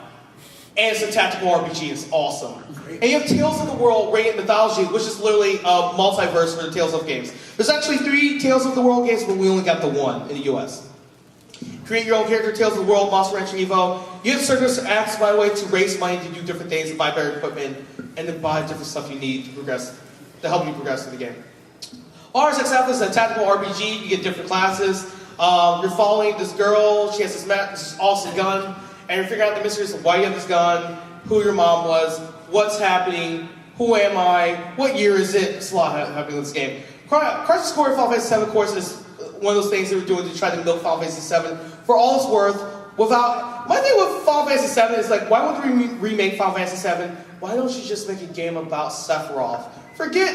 And it's a tactical RPG. It's awesome. And you have Tales of the World Radiant Mythology, which is literally a multiverse for the Tales of games. There's actually 3 Tales of the World games, but we only got the 1 in the US. Create your own character, Tales of the World, Monster Rancher Evo. You have circus acts, by the way, to raise money, to do different things, to buy better equipment, and to buy different stuff you need to progress, to help you progress in the game. RSXF is a tactical RPG. You get different classes. You're following this girl. She has this awesome gun. And you're figuring out the mysteries of why you have this gun, who your mom was, what's happening, who am I, what year is it. It's a lot happening in this game. Crisis Core Final Fantasy 7, of course, is one of those things they were doing to try to milk Final Fantasy 7 for all it's worth. My thing with Final Fantasy 7 is like, why would we remake Final Fantasy 7? Why don't you just make a game about Sephiroth? Forget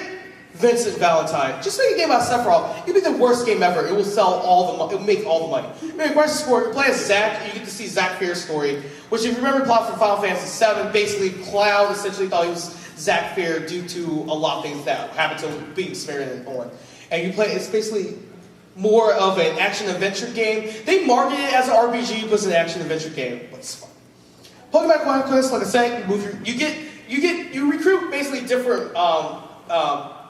Vincent Valentine. Just make a game about Sephiroth. It'll be the worst game ever. It will sell all the money. It will make all the money. Maybe Crisis Core, you play as Zack, you get to see Zack Fair's story, which if you remember the plot from Final Fantasy 7, basically Cloud essentially thought he was Zack Fair due to a lot of things that happened to him being smeared on. And you play, it's basically more of an action-adventure game. They market it as an RPG, but it's an action-adventure game, but it's fun. Pokemon Conquest, like I said, you recruit basically different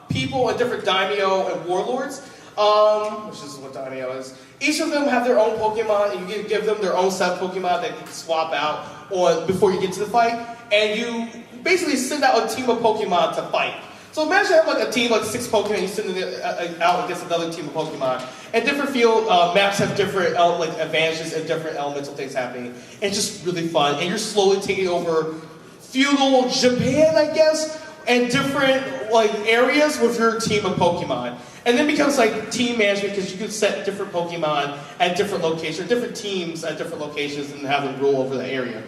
people and different daimyo and warlords, which is what daimyo is. Each of them have their own Pokemon, and you give them their own set of Pokemon that you can swap out on before you get to the fight, and you basically send out a team of Pokemon to fight. So imagine having like a team, like 6 Pokemon, you send them out against another team of Pokemon. And different field maps have different advantages and different elemental things happening. And it's just really fun. And you're slowly taking over feudal Japan, I guess, and different areas with your team of Pokemon. And then it becomes like team management because you can set different Pokemon at different locations, different teams at different locations, and have them rule over the area.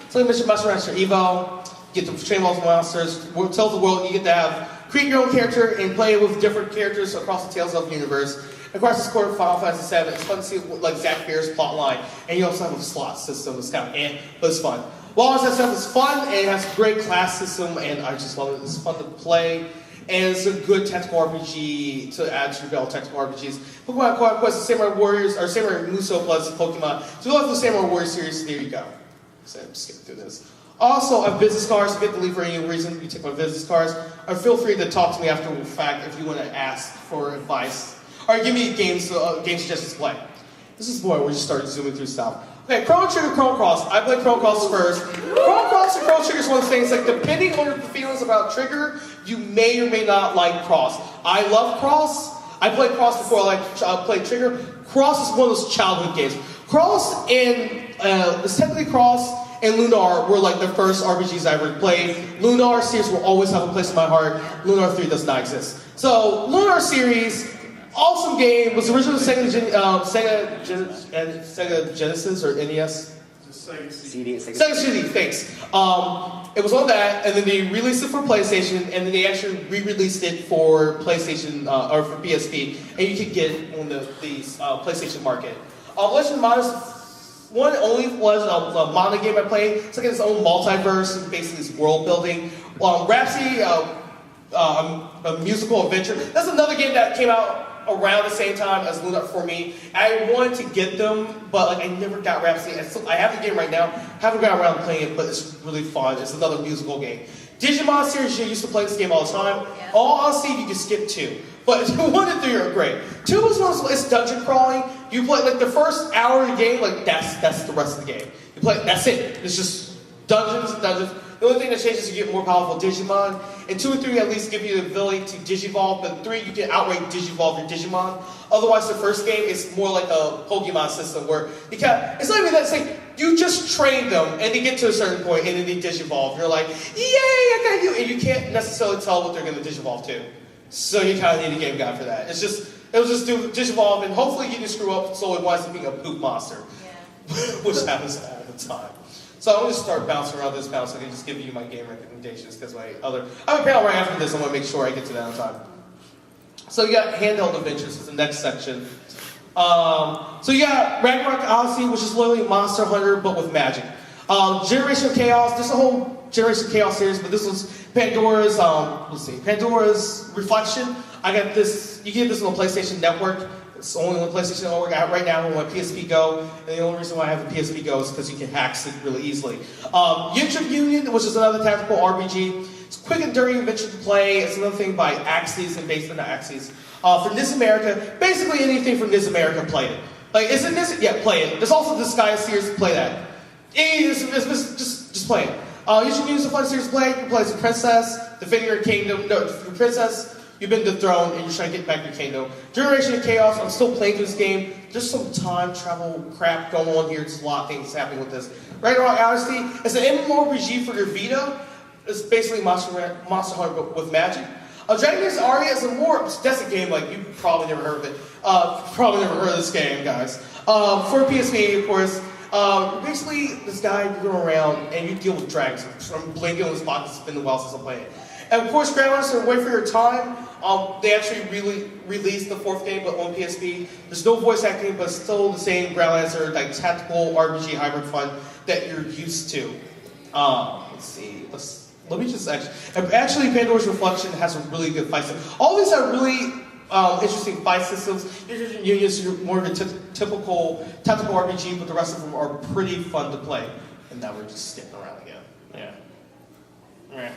So like Mission Monster Rancher Evo. Get to train all the monsters. Tales of the World, you get to create your own character and play with different characters across the Tales of the universe. And across this core of Final Fantasy 7, it's fun to see like Zack Fair's plot line. And you also have a slot system. It's kind of but it's fun. While that stuff is fun, and it has a great class system, and I just love it. It's fun to play, and it's a good tactical RPG to add to your belt. Tactical RPGs. Pokemon Conquest, Samurai Warriors, or Samurai Muso plus Pokemon. So if you love the Samurai Warriors series, there you go. So I'm skipping through this. Also, I have business cards. If you have to leave for any reason, you take my business cards. Feel free to talk to me after the fact if you want to ask for advice. Or give me game suggestions to play. This is where we just start zooming through stuff. Okay, Chrono Trigger, Chrono Cross. I played Chrono Cross first. Chrono Cross and Chrono Trigger is one of those things, like, depending on your feelings about Trigger, you may or may not like Cross. I love Cross. I played Cross before I played Trigger. Cross is one of those childhood games. Cross and, technically Cross and Lunar were like the first RPGs I ever played. Lunar series will always have a place in my heart. Lunar 3 does not exist. So, Lunar series, awesome game, was originally Sega Genesis or NES? CD. Sega CD, thanks. It was on that, and then they released it for PlayStation, and then they actually re-released it for PlayStation, or for PSP, and you could get it on the PlayStation market. Legend of Mana 1 only was a Mana game I played. It's like its own multiverse, basically it's world building. Rhapsody, a musical adventure. That's another game that came out around the same time as Luna for me. I wanted to get them, but like I never got Rhapsody. I have the game right now. Haven't got around to playing it, but it's really fun. It's another musical game. Digimon series, you used to play this game all the time. Yeah. All I'll you can skip 2. But 1 and 3 are great. 2 is it's dungeon crawling. You play like the first hour of the game, like that's the rest of the game. You play, that's it. It's just dungeons. The only thing that changes is you get more powerful Digimon. And 2 and 3 at least give you the ability to Digivolve, but 3 you can outright Digivolve your Digimon. Otherwise, the first game is more like a Pokemon system where it's not even that. It's like you just train them and they get to a certain point and then they Digivolve. You're like, yay, I got you, and you can't necessarily tell what they're going to Digivolve to. So you kind of need a game guide for that. It was just do Digivolve and hopefully you can screw up so it winds up being a poop monster, which happens all the time. So I'm going to start bouncing around this bounce so I can just give you my game recommendations because I have a panel right after this. I want to make sure I get to that on time. So you got handheld adventures is the next section. So you got Ragnarok Odyssey, which is literally Monster Hunter but with magic. Generation of Chaos. There's a whole Generation of Chaos series, but this was Pandora's. Pandora's Reflection. I got this. You get this on the PlayStation Network. It's only on the PlayStation Network right now on my PSP Go, and the only reason why I have the PSP Go is because you can hack it really easily. Yintra Union, which is another tactical RPG. It's quick and dirty adventure to play. It's another thing by Axis and based on Axis. For NIS America, basically anything from NIS America, play it. Like, is it NIS? Yeah, play it. There's also the Sky series, play that. Just play it. You should use the fun series to play. You can play as a princess, defending your kingdom. No, the princess. You've been dethroned and you're trying to get back your kingdom. Generation of Chaos, I'm still playing this game. There's some time travel crap going on here. There's a lot of things happening with this. Ragnarok Odyssey, it's an MMORPG for your Vita. It's basically Monster Hunter with magic. Dragon Age Aria is that's a game like you've probably never heard of it. Probably never heard of this game, guys. For PSP, of course. Basically, this guy, you go around and you deal with dragons. I'm blinking on this box, it's been a while since I played it. And of course, Grandmaster, Wait for Your Time. They actually released the 4th game, but on PSP. There's no voice acting, but still the same Grandmaster, like tactical RPG hybrid fun that you're used to. Let's see. Let me just actually, Pandora's Reflection has a really good fight system. All these are really interesting fight systems. You're more of a typical tactical RPG, but the rest of them are pretty fun to play. And now we're just skipping around again. Yeah.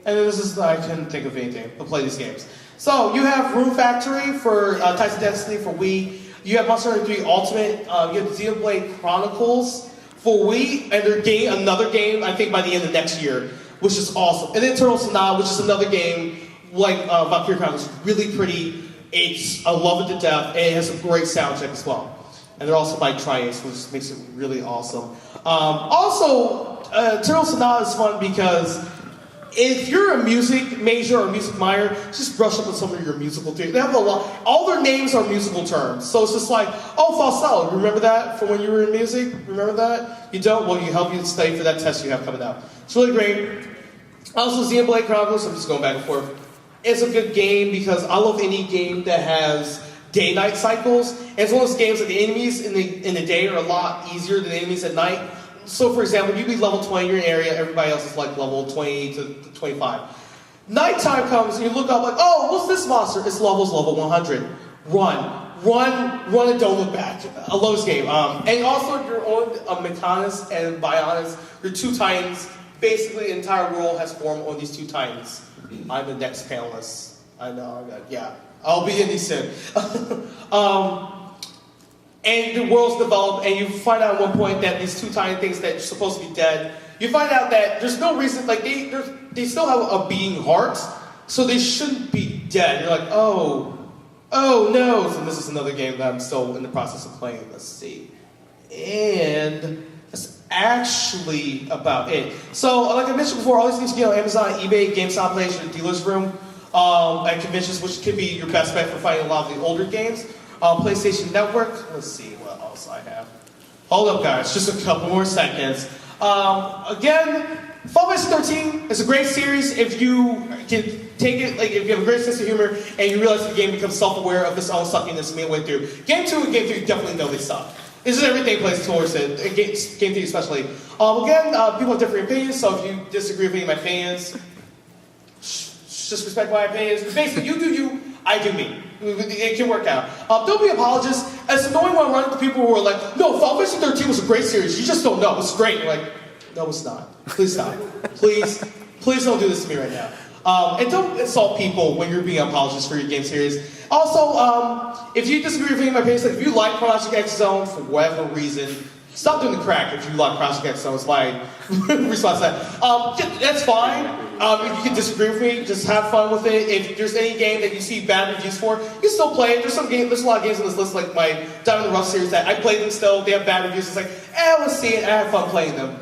And this is, I couldn't think of anything to play these games. So, you have Rune Factory for Tides of Destiny for Wii. You have Monster Hunter 3 Ultimate. You have Xenoblade Chronicles for Wii. And they're getting another game, I think, by the end of next year, which is awesome. And then Eternal Sonata, which is another game like Valkyrie Chronicles. Really pretty. I love it to death. And it has a great soundtrack as well. And they're also by Tri-Ace, which makes it really awesome. Also, Eternal Sonata is fun because if you're a music major or music minor, just brush up on some of your musical theory. They have a lot. All their names are musical terms. So it's just like, falsetto. Remember that from when you were in music? Remember that? You don't? Well, you help you study for that test you have coming up. It's really great. Also, Xenoblade Chronicles. I'm just going back and forth. It's a good game because I love any game that has day-night cycles. And it's one of those games that the enemies in the day are a lot easier than the enemies at night. So, for example, you'd be level 20 in your area, everybody else is like level 20 to 25. Nighttime comes and you look up like, what's this monster? Its level's level 100. Run. Run and don't look back. A Lowe's game. And also, your own Metanis and Bionis, your two titans. Basically, the entire world has formed on these two titans. I'm the next panelist. I know. Yeah, I'll be in these soon. And the world's developed, and you find out at one point that these two tiny things that are supposed to be dead, you find out that there's no reason, like they still have a beating heart, so they shouldn't be dead. You're like, oh no. So this is another game that I'm still in the process of playing. Let's see. And that's actually about it. So, like I mentioned before, all these things you get on Amazon, eBay, GameStop Place, your dealer's room, at conventions, which could be your best bet for finding a lot of the older games. PlayStation Network. Let's see what else I have. Hold up, guys. Just a couple more seconds. Again, Final Fantasy 13 is a great series if you can take it, like if you have a great sense of humor and you realize the game becomes self-aware of its own suckiness midway through. Game 2 and Game 3 definitely know they suck. This is everything plays towards it. Game 3 especially. Again, people have different opinions, so if you disagree with any of my opinions, just respect my opinions. Basically, you do you, I do me. It can work out. Don't be apologists. It's annoying when I run into people who are like, no, Final Fantasy 13 was a great series. You just don't know. It's great. You're like, no, it's not. Please stop. Please don't do this to me right now. And don't insult people when you're being apologists for your game series. Also, if you disagree with any of my opinions, like if you like Project X Zone for whatever reason, stop doing the crack if you like Project X Zone. It's my response to that. That's fine. If you can disagree with me, just have fun with it. If there's any game that you see bad reviews for, you can still play it. There's a lot of games on this list, like my Diamond in the Rough series, that I played them still. They have bad reviews. It's like, let's see it. I have fun playing them.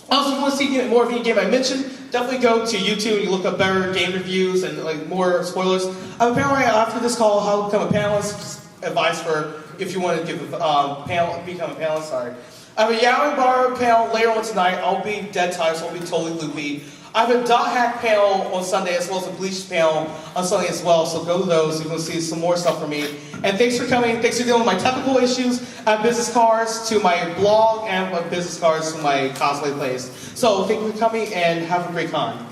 Also, if you want to see more of any game I mentioned, definitely go to YouTube and you look up better game reviews and like more spoilers. I have a panel right after this called How to Become a Panelist. Just advice for if you want to become a panelist. Sorry. I have a Yowing Bar panel later on tonight. I'll be dead tired, so I'll be totally loopy. I have a Dot Hack panel on Sunday as well as a Bleach panel on Sunday as well, so go to those. You're going to see some more stuff from me. And thanks for coming. Thanks for dealing with my technical issues. I have business cards to my blog and my business cards to my cosplay place. So thank you for coming and have a great con.